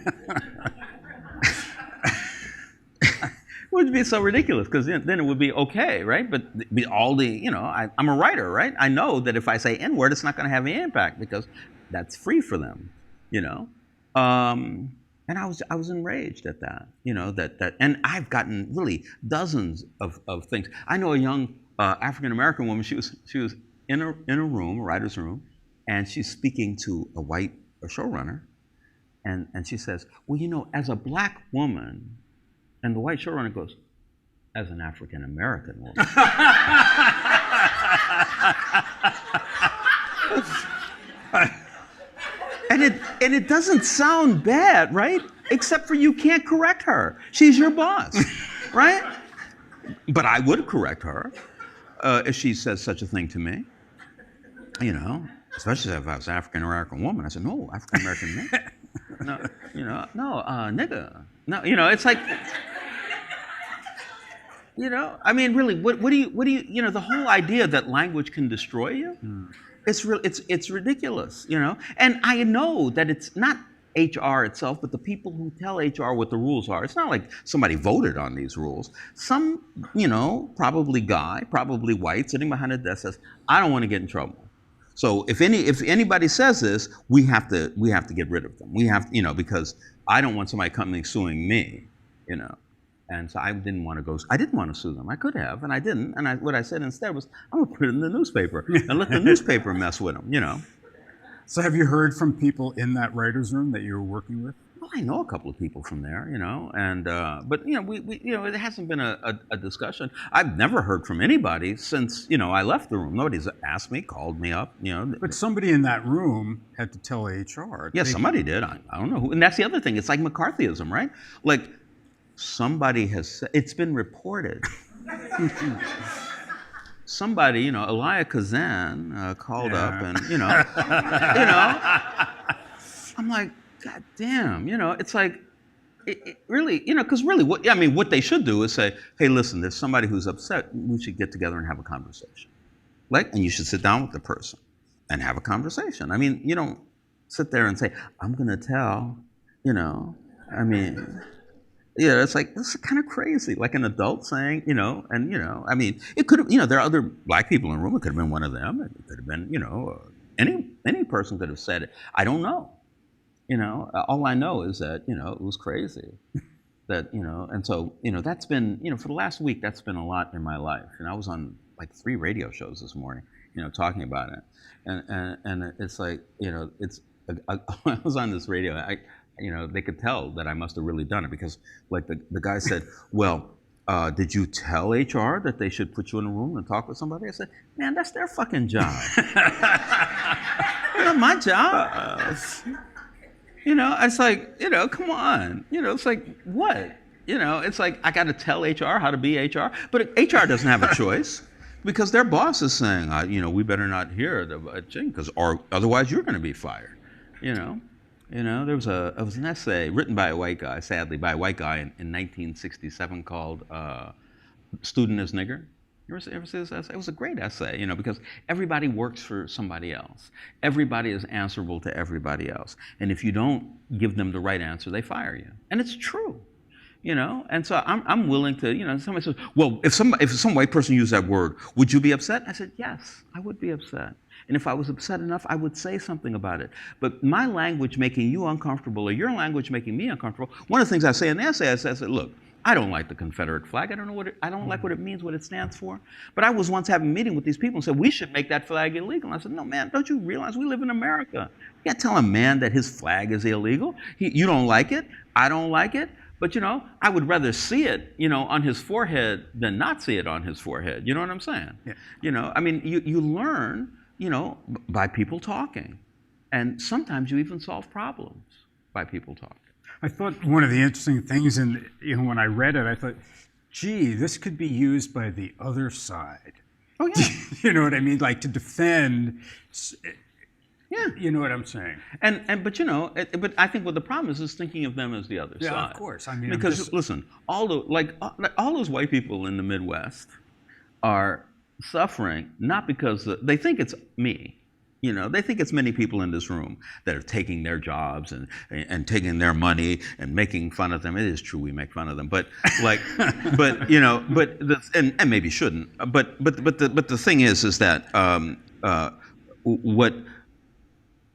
would be so ridiculous, because then it would be okay, right? But all the, you know, I'm a writer, right? I know that if I say N-word, it's not going to have any impact, because that's free for them, you know? And I was enraged at that, you know, that, and I've gotten really dozens of things. I know a young African-American woman, she was in a room, a writer's room, and she's speaking to a white showrunner, and she says, well, you know, as a black woman, and the white showrunner goes, as an African-American woman. And it doesn't sound bad, right? Except for you can't correct her. She's your boss, right? But I would correct her if she says such a thing to me, you know, especially if I was an African-American woman. I said, no, African-American nigga. No, you know, no, nigga. No, you know, it's like, you know, I mean, really, what do you, you know, the whole idea that language can destroy you, It's ridiculous, you know. And I know that it's not HR itself, but the people who tell HR what the rules are. It's not like somebody voted on these rules. Some, you know, probably guy, probably white, sitting behind a desk says, "I don't want to get in trouble." So if anybody says this, we have to get rid of them. We have, you know, because I don't want somebody coming suing me, you know. And so I didn't want to sue them. I could have, and I didn't. And what I said instead was, I'm going to put it in the newspaper and let the newspaper mess with them, you know. So have you heard from people in that writer's room that you were working with? Well, I know a couple of people from there, you know, and but you know, we you know, it hasn't been a discussion. I've never heard from anybody since, you know, I left the room. Nobody's asked me, called me up, you know. But somebody in that room had to tell HR. Yeah, somebody did. I don't know who. And that's the other thing. It's like McCarthyism, right? Like somebody has said, it's been reported. Somebody, you know, Elia Kazan called up, and you know, I'm like, God damn, you know, it's like, it really, you know, because really, what they should do is say, hey, listen, there's somebody who's upset. We should get together and have a conversation, like, and you should sit down with the person and have a conversation. I mean, you don't sit there and say, I'm gonna tell, you know, I mean. Yeah, it's like, this is kind of crazy, like an adult saying, you know, and, you know, I mean, it could have, you know, there are other black people in the room. It could have been one of them. It could have been, you know, any person could have said it. I don't know. You know, all I know is that, you know, it was crazy. That, you know, and so, you know, that's been, you know, for the last week, that's been a lot in my life. And I was on like 3 radio shows this morning, you know, talking about it. And it's like, you know, I was on this radio. You know, they could tell that I must have really done it because, like, the guy said, well, did you tell HR that they should put you in a room and talk with somebody? I said, man, that's their fucking job. You know, my job. You know, it's like, you know, come on. You know, it's like, what? You know, it's like, I got to tell HR how to be HR. But HR doesn't have a choice because their boss is saying, you know, we better not hear the thing or otherwise you're going to be fired, you know. You know, there was an essay written by a white guy, sadly, by a white guy in 1967 called Student as Nigger. You ever see this essay? It was a great essay, you know, because everybody works for somebody else. Everybody is answerable to everybody else. And if you don't give them the right answer, they fire you. And it's true, you know. And so I'm willing to, you know, somebody says, well, if some white person used that word, would you be upset? I said, yes, I would be upset. And if I was upset enough, I would say something about it. But my language making you uncomfortable or your language making me uncomfortable, one of the things I say in the essay, I said, look, I don't like the Confederate flag. I don't like what it means, what it stands for. But I was once having a meeting with these people and said, we should make that flag illegal. And I said, no, man, don't you realize we live in America? You can't tell a man that his flag is illegal. You don't like it. I don't like it. But, you know, I would rather see it, you know, on his forehead than not see it on his forehead. You know what I'm saying? Yeah. You know, I mean, you learn, you know, by people talking. And sometimes you even solve problems by people talking. I thought one of the interesting things, and you know, when I read it, I thought, gee, this could be used by the other side. Oh, yeah. You know what I mean? Like to defend. Yeah. You know what I'm saying? But you know, but I think what the problem is thinking of them as the other side. Yeah, of course. I mean, because listen, all those white people in the Midwest are suffering not because they think it's me. You know, they think it's many people in this room that are taking their jobs and taking their money and making fun of them. It is true we make fun of them, but like, but you know, and maybe shouldn't. But the thing is that what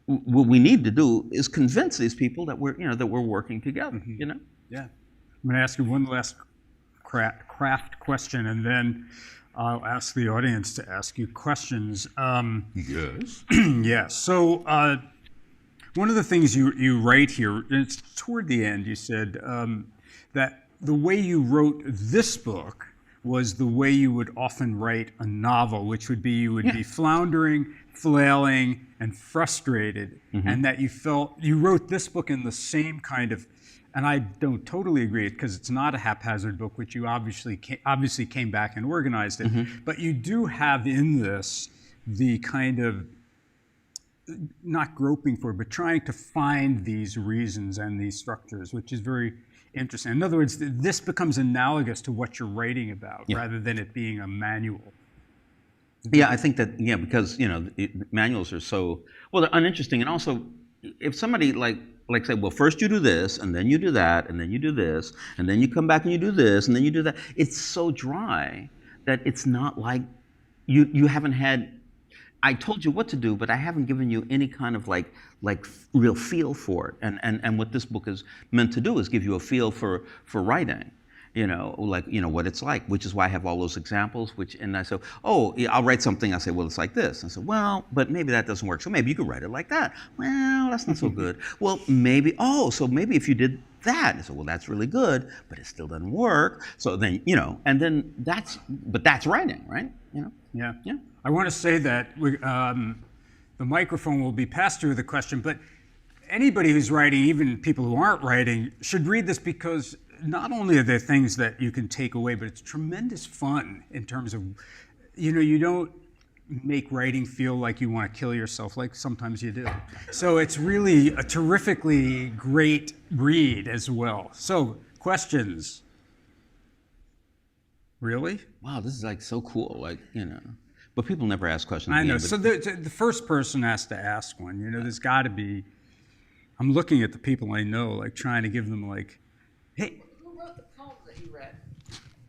we need to do is convince these people that we're working together. Mm-hmm. You know. Yeah. I'm going to ask you one last craft question, and then I'll ask the audience to ask you questions. Yes. Yeah. So one of the things you write here, and it's toward the end, you said that the way you wrote this book was the way you would often write a novel, which would be you would be floundering, flailing, and frustrated, mm-hmm. and that you felt you wrote this book in the same kind of. And I don't totally agree because it's not a haphazard book, which you obviously came back and organized it. Mm-hmm. But you do have in this the kind of, not groping for, but trying to find these reasons and these structures, which is very interesting. In other words, this becomes analogous to what you're writing about rather than it being a manual. Yeah, I think that, yeah, because manuals are so, well, they're uninteresting, and also if somebody like say, well, first you do this, and then you do that, and then you do this, and then you come back and you do this, and then you do that. It's so dry that it's not like you haven't had. I told you what to do, but I haven't given you any kind of like real feel for it. And what this book is meant to do is give you a feel for writing. What it's like, which is why I have all those examples. And I say, oh, yeah, I'll write something. I say, well, it's like this. I say, well, but maybe that doesn't work. So maybe you could write it like that. Well, that's not so good. Well, maybe. Oh, so maybe if you did that. I said, well, that's really good, but it still doesn't work. So then, and then that's writing, right? Yeah. Yeah. I want to say that the microphone will be passed through the question, but anybody who's writing, even people who aren't writing, should read this because not only are there things that you can take away, but it's tremendous fun in terms of, you don't make writing feel like you want to kill yourself, like sometimes you do. So it's really a terrifically great read as well. So, questions? Really? Wow, this is like so cool, but people never ask questions. I know. Again, So the first person has to ask one. There's got to be. I'm looking at the people I know, like trying to give them hey. Who wrote the poem that you read?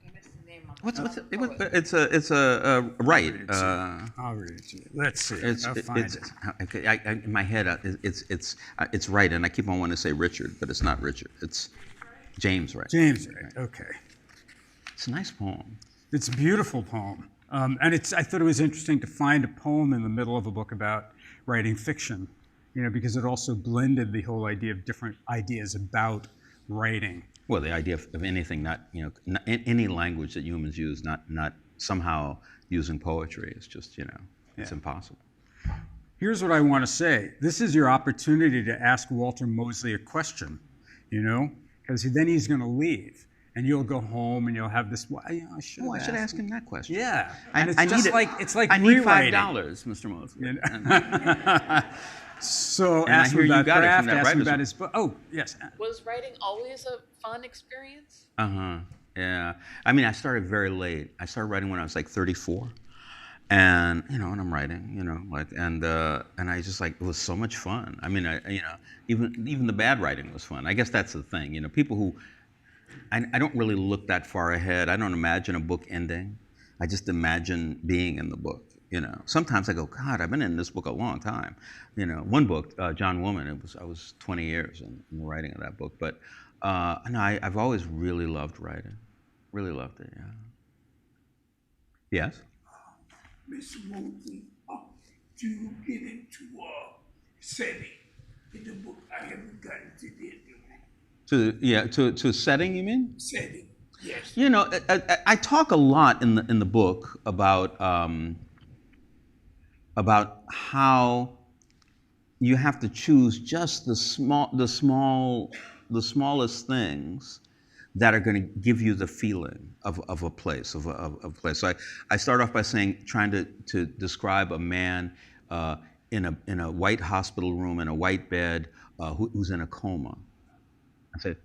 I missed the name of What's the it? poet. It's a right. I'll read it to you. Let's see. I'll It's find it. okay. In my head, it's right, and I keep on wanting to say Richard, but it's not Richard. It's James Wright. James Wright. Okay. It's a nice poem. It's a beautiful poem, and I thought it was interesting to find a poem in the middle of a book about writing fiction, because it also blended the whole idea of different ideas about writing. Well, the idea of anything, not any language that humans use, not somehow using poetry is just it's impossible. Here's what I want to say. This is your opportunity to ask Walter Mosley a question, because then he's going to leave. And you'll go home and you'll have this. I should. Oh, I should ask him that question. Yeah, I it's like I need rewriting. $5, Mr. Mosley. So And I ask hear him you about got it from craft. that Ask him writer's- about his book. Oh, yes. Was writing always a fun experience? Yeah. I mean, I started very late. I started writing when I was like 34, and and I'm writing, and I just it was so much fun. I mean, even the bad writing was fun. I guess that's the thing. People who I don't really look that far ahead. I don't imagine a book ending. I just imagine being in the book. Sometimes I go, God, I've been in this book a long time. One book, John Woman. I was 20 years in the writing of that book. But no, I've always really loved writing. Really loved it. Yeah. Yes. Mr. Mosley, to get into setting in the book, I haven't gotten to the To setting, you mean? setting. Yes. I talk a lot in the book about how you have to choose just the smallest things that are going to give you the feeling of a place, of a place. So I start off by trying to describe a man in a white hospital room in a white bed who's in a coma. I said,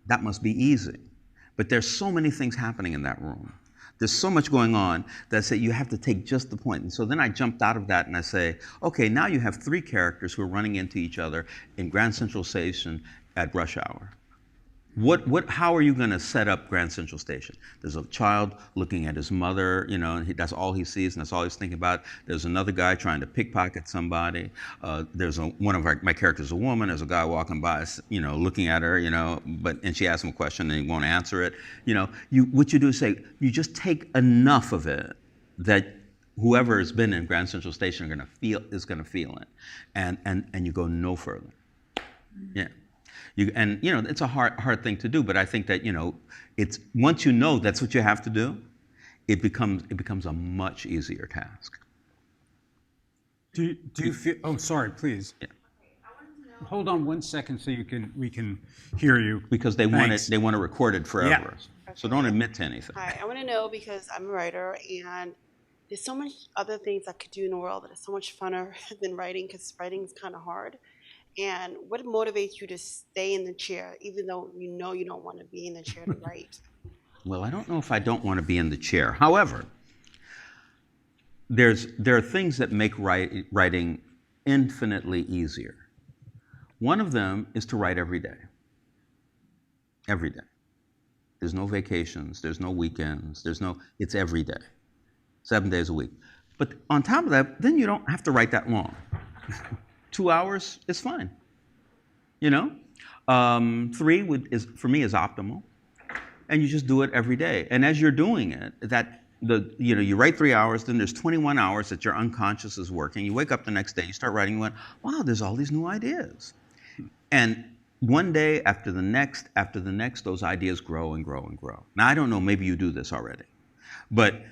that must be easy. But there's so many things happening in that room. There's so much going on that I say you have to take just the point. And so then I jumped out of that and I say, okay, now you have three characters who are running into each other in Grand Central Station at rush hour. How are you going to set up Grand Central Station? There's a child looking at his mother, and that's all he sees, and that's all he's thinking about. There's another guy trying to pickpocket somebody. There's one of my characters, a woman. There's a guy walking by, looking at her, and she asks him a question and he won't answer it. What you do is you just take enough of it that whoever has been in Grand Central Station is going to feel it, and you go no further. Yeah. It's a hard thing to do, but I think that it's once you know that's what you have to do, it becomes a much easier task. Do you feel? Oh, sorry, please. Yeah. Hold on 1 second so we can hear you. Because they want Thanks. it recorded forever. Yeah. So don't admit to anything. Hi, I want to know because I'm a writer and there's so much other things I could do in the world that are so much funner than writing because writing is kind of hard. And what motivates you to stay in the chair even though you don't want to be in the chair to write? Well, I don't know if I don't want to be in the chair. However, there are things that make writing infinitely easier. One of them is to write every day. Every day. There's no vacations, there's no weekends, it's every day, 7 days a week. But on top of that, then you don't have to write that long. 2 hours is fine. 3 for me is optimal, and you just do it every day. And as you're doing it, you write 3 hours, then there's 21 hours that your unconscious is working. You wake up the next day, you start writing, you went, wow, there's all these new ideas. And one day after the next, those ideas grow and grow and grow. Now, I don't know, maybe you do this already. But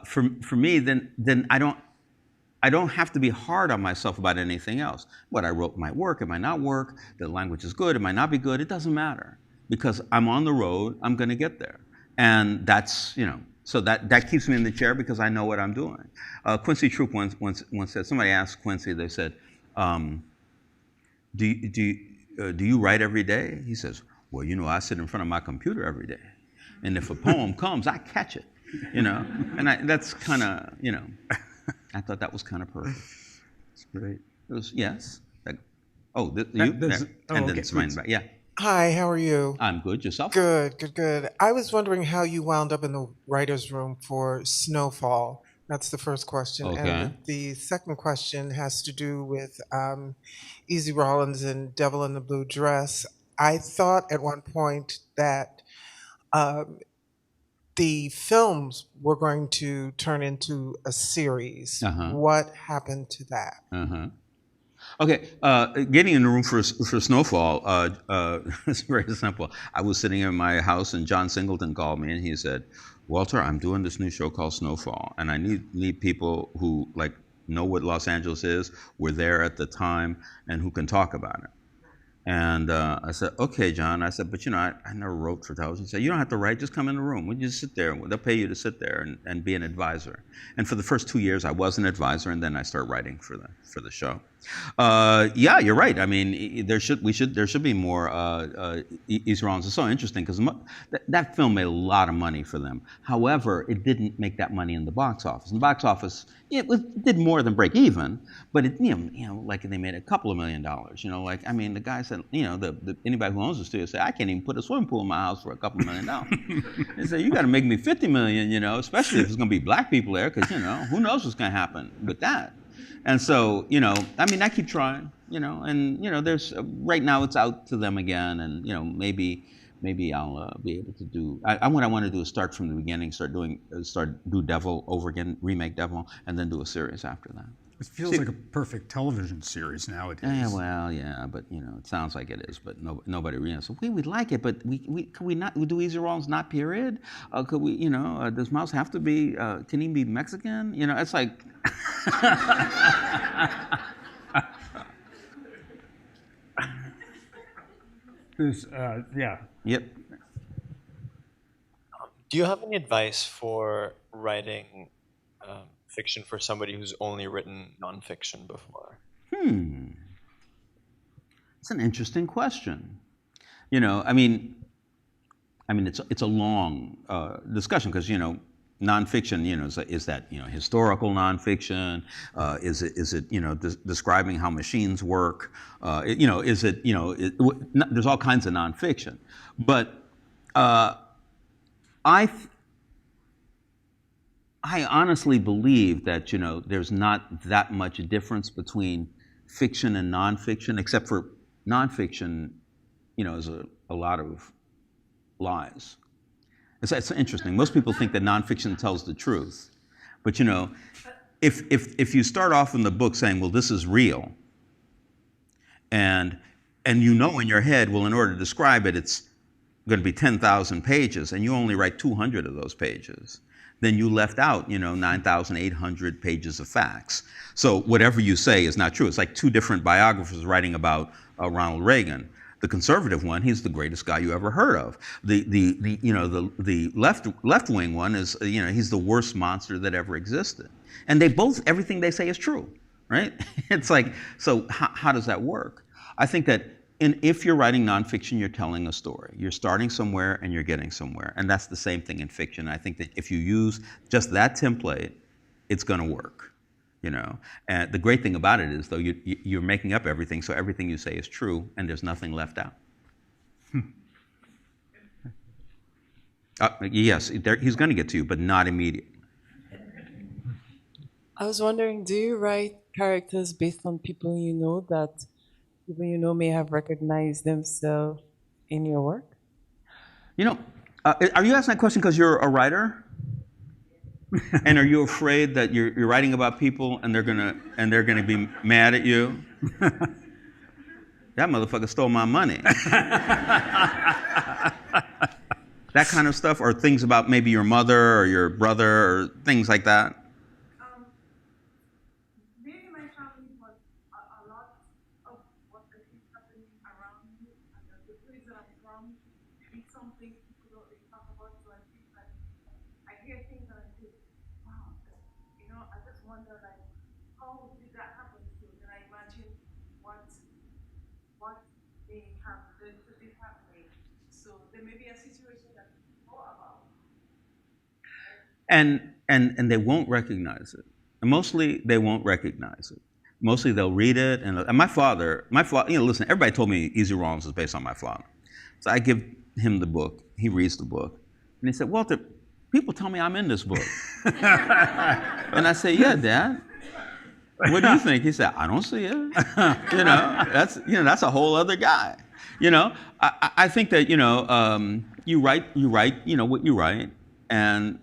for me, then I don't have to be hard on myself about anything else. What I wrote might work, it might not work, the language is good, it might not be good, it doesn't matter. Because I'm on the road, I'm gonna get there. And that's, so that keeps me in the chair because I know what I'm doing. Quincy Troop once said, somebody asked Quincy, they said, do you write every day? He says, well, I sit in front of my computer every day. And if a poem comes, I catch it, And that's kind of, I thought that was kind of perfect. It's great. It was, yes. Okay. Then Simone back. Yeah. Hi, how are you? I'm good. Yourself? Good. I was wondering how you wound up in the writer's room for Snowfall. That's the first question. Okay. And the second question has to do with Easy Rollins and Devil in the Blue Dress. I thought at one point that the films were going to turn into a series. What happened to that? Okay, getting in the room for Snowfall, it's very simple. I was sitting in my house and John Singleton called me and he said, Walter, I'm doing this new show called Snowfall and I need people who know what Los Angeles is, were there at the time, and who can talk about it. And I said, okay, John. I said, but I never wrote for television. He said, you don't have to write, just come in the room. We just sit there. They'll pay you to sit there and be an advisor. And for the first 2 years, I was an advisor, and then I started writing for the show. Yeah, you're right. I mean, there should be more Easy Rollins. It's so interesting because that film made a lot of money for them. However, it didn't make that money in the box office. In the box office, it did more than break even, but it they made a couple of $1 million. The guy said, anybody who owns the studio said, I can't even put a swimming pool in my house for a couple of $1 million. They said, you got to make me $50 million, especially if there's going to be black people there, because who knows what's going to happen with that. And so, I keep trying, and there's right now it's out to them again, and maybe I'll be able to do. What I want to do is start from the beginning, do Devil over again, remake Devil, and then do a series after that. It feels like a perfect television series nowadays. Yeah, but it sounds like it is, but nobody. So we'd like it, but could we not do Easy Rollins not period? Could we? Does Mouse have to be? Can he be Mexican? It's like. Yeah. Yep. Do you have any advice for writing fiction for somebody who's only written nonfiction before? It's an interesting question. It's a long discussion because nonfiction, is that historical nonfiction? Is it describing how machines work? Is it there's all kinds of nonfiction, but I honestly believe that there's not that much difference between fiction and nonfiction, except for nonfiction, is a lot of lies. It's interesting. Most people think that nonfiction tells the truth, but if you start off in the book saying, well, this is real, and in your head, well, in order to describe it, it's going to be 10,000 pages, and you only write 200 of those pages, then you left out, 9,800 pages of facts. So whatever you say is not true. It's like two different biographers writing about Ronald Reagan. The conservative one, he's the greatest guy you ever heard of. The left wing one is, he's the worst monster that ever existed. And everything they say is true, right? It's like, so how does that work? I think that if you're writing nonfiction, you're telling a story. You're starting somewhere and you're getting somewhere. And that's the same thing in fiction. I think that if you use just that template, it's going to work, And the great thing about it is, though, you're making up everything, so everything you say is true, and there's nothing left out. Yes, he's going to get to you, but not immediately. I was wondering, do you write characters based on people you know that people you know may have recognized themselves in your work? Are you asking that question because you're a writer? And are you afraid that you're writing about people and they're gonna be mad at you? That motherfucker stole my money. That kind of stuff, or things about maybe your mother or your brother or things like that. Maybe my family, but a lot of what is happening around me and the place that I'm from is something people don't really talk about. So I think that I hear things and I think, wow, I just wonder, like, how did that happen to you? Then I imagine what may have led to this happening. So there may be a situation that people know about. And they won't recognize it. And mostly they won't recognize it. Mostly they'll read it. And my father, listen, everybody told me Easy Rawlins is based on my father. So I give him the book. He reads the book. And he said, Walter, people tell me I'm in this book. And I say, yeah, Dad. What do you think? He said, I don't see it. That's a whole other guy. I think that, you write, what you write. And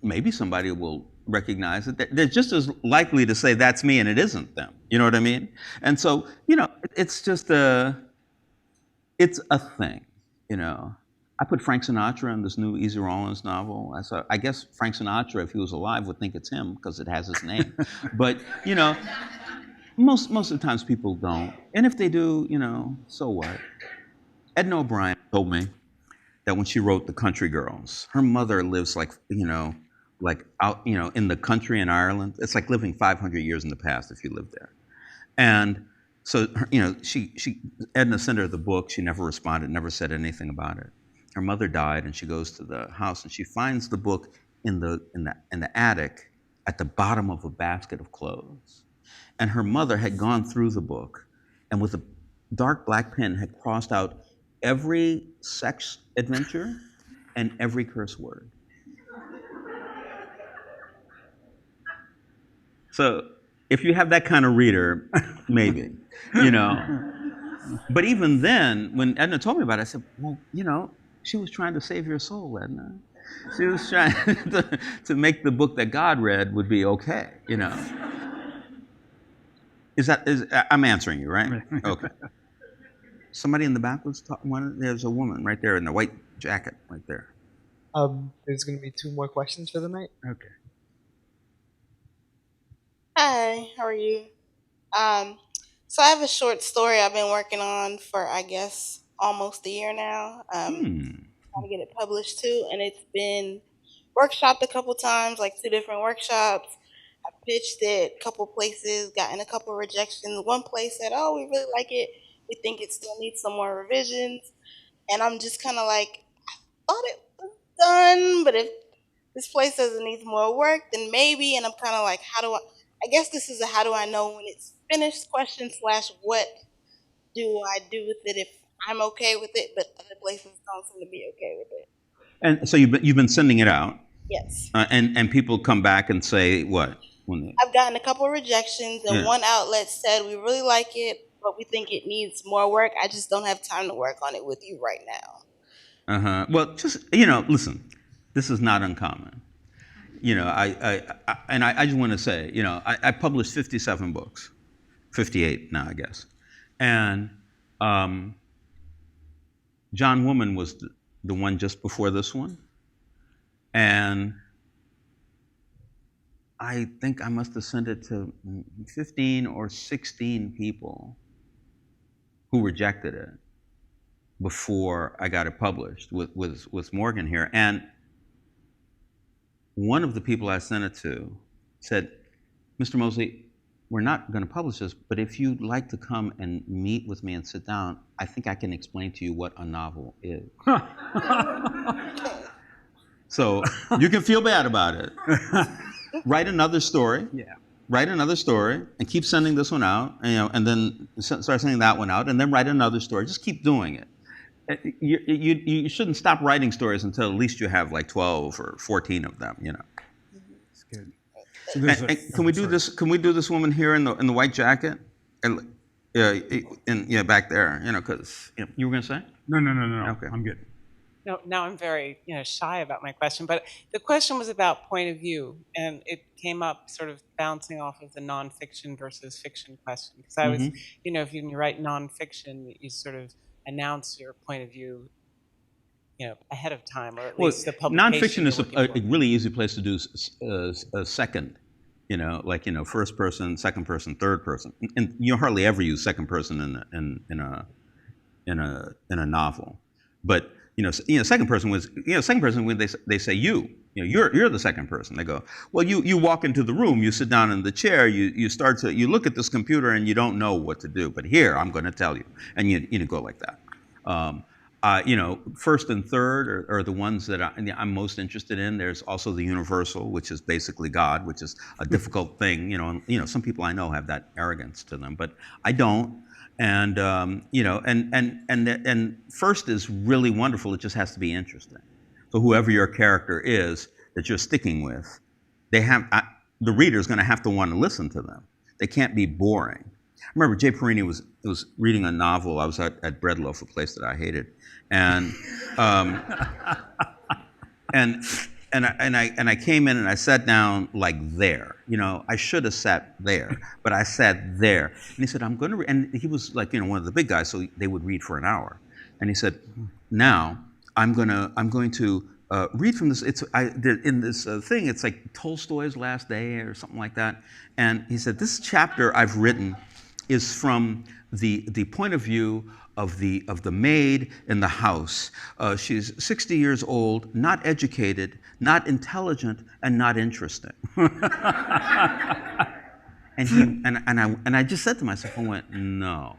maybe somebody will recognize it. They're just as likely to say that's me and it isn't them. You know what I mean? And so, it's just it's a thing, I put Frank Sinatra in this new Easy Rawlins novel. I guess Frank Sinatra, if he was alive, would think it's him because it has his name. But, most of the times people don't. And if they do, so what? Edna O'Brien told me that when she wrote The Country Girls, her mother lives like out, in the country in Ireland. It's like living 500 years in the past if you live there. And so, Edna sent her the book. She never responded, never said anything about it. Her mother died, and she goes to the house, and she finds the book in the attic at the bottom of a basket of clothes. And her mother had gone through the book, and with a dark black pen had crossed out every sex adventure and every curse word. So if you have that kind of reader, maybe, But even then, when Edna told me about it, I said, well, she was trying to save your soul, Edna. She was trying to make the book that God read would be okay, I'm answering you, right? Okay. Somebody in the back was talking. There's a woman right there in the white jacket right there. There's going to be 2 more questions for the night. Okay. Hi, how are you? So I have a short story I've been working on for, I guess, almost a year now. Trying to get it published too, and it's been workshopped a couple times, like 2 different workshops. I pitched it a couple places, gotten a couple rejections. One place said, "Oh, we really like it. We think it still needs some more revisions." And I'm just kind of like, I thought it was done, but if this place says it needs more work, then maybe. And I'm kind of like, I guess this is a how do I know when it's finished question / what do I do with it if I'm okay with it, but other places don't seem to be okay with it. And so you've been sending it out? Yes. And people come back and say what? I've gotten a couple of rejections, and one outlet said, "We really like it, but we think it needs more work. I just don't have time to work on it with you right now." Well, just listen, this is not uncommon. I just want to say, I published 57 books, 58 now, I guess, and John Woman was the one just before this one, and I think I must have sent it to 15 or 16 people who rejected it before I got it published with Morgan here. And one of the people I sent it to said, "Mr. Mosley, we're not going to publish this, but if you'd like to come and meet with me and sit down, I think I can explain to you what a novel is." So you can feel bad about it. write another story. Yeah. Write another story and keep sending this one out, and then start sending that one out, and then write another story. Just keep doing it. You shouldn't stop writing stories until at least you have like 12 or 14 of them. It's good. So Can we do this? Can we do this woman here in the white jacket, and back there? Because you were going to say? No. Okay. I'm good. No, now I'm very shy about my question, but the question was about point of view, and it came up sort of bouncing off of the nonfiction versus fiction question. Because I was, if you write nonfiction, you sort of announce your point of view, ahead of time, or at least the publication. Nonfiction is a really easy place to do a second. First person, second person, third person, and you hardly ever use second person in a novel, but. Second person when they say you're the second person. They go, well, you walk into the room, you sit down in the chair, you look at this computer and you don't know what to do. But here, I'm going to tell you, and you go like that. First and third are the ones that I'm most interested in. There's also the universal, which is basically God, which is a difficult thing. Some people I know have that arrogance to them, but I don't. And and first is really wonderful. It just has to be interesting. So whoever your character is that you're sticking with, the reader's going to have to want to listen to them. They can't be boring. I remember Jay Perini was reading a novel. I was at Breadloaf, a place that I hated, and I came in and I sat down like there. I should have sat there, but I sat there. And he said, I'm going to read. And he was like, one of the big guys, so they would read for an hour. And he said, now I'm going to read from this. In this thing, it's like Tolstoy's Last Day or something like that. And he said, this chapter I've written is from the point of view of the maid in the house. She's 60 years old, not educated, not intelligent, and not interesting. And I just said to myself, I went, no.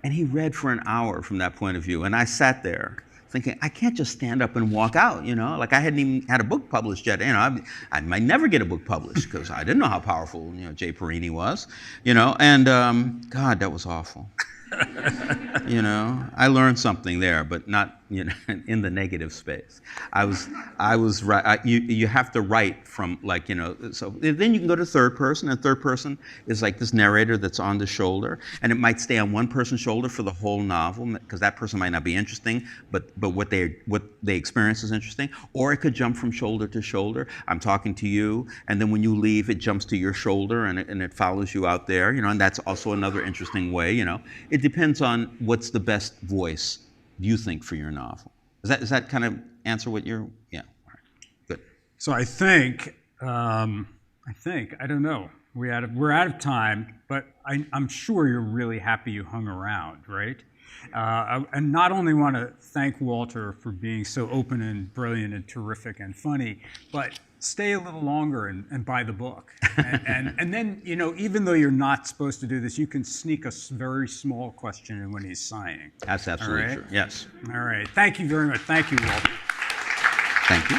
And he read for an hour from that point of view, and I sat there thinking, I can't just stand up and walk out, like I hadn't even had a book published yet. I might never get a book published because I didn't know how powerful, Jay Perini was, and God, that was awful. I learned something there, but not, in the negative space. I was right. You have to write from so then you can go to third person, and third person is like this narrator that's on the shoulder, and it might stay on one person's shoulder for the whole novel because that person might not be interesting, but what they experience is interesting, or it could jump from shoulder to shoulder. I'm talking to you, and then when you leave, it jumps to your shoulder, and it follows you out there, and that's also another interesting way, It depends on what's the best voice you think for your novel. Does that kind of answer what you're? Yeah. All right. Good. So I think I don't know. We're out of time, but I'm sure you're really happy you hung around, right? And not only want to thank Walter for being so open and brilliant and terrific and funny, but stay a little longer and buy the book. And then, even though you're not supposed to do this, you can sneak a very small question in when he's signing. That's absolutely true. Yes. All right. Thank you very much. Thank you, Walter. Thank you.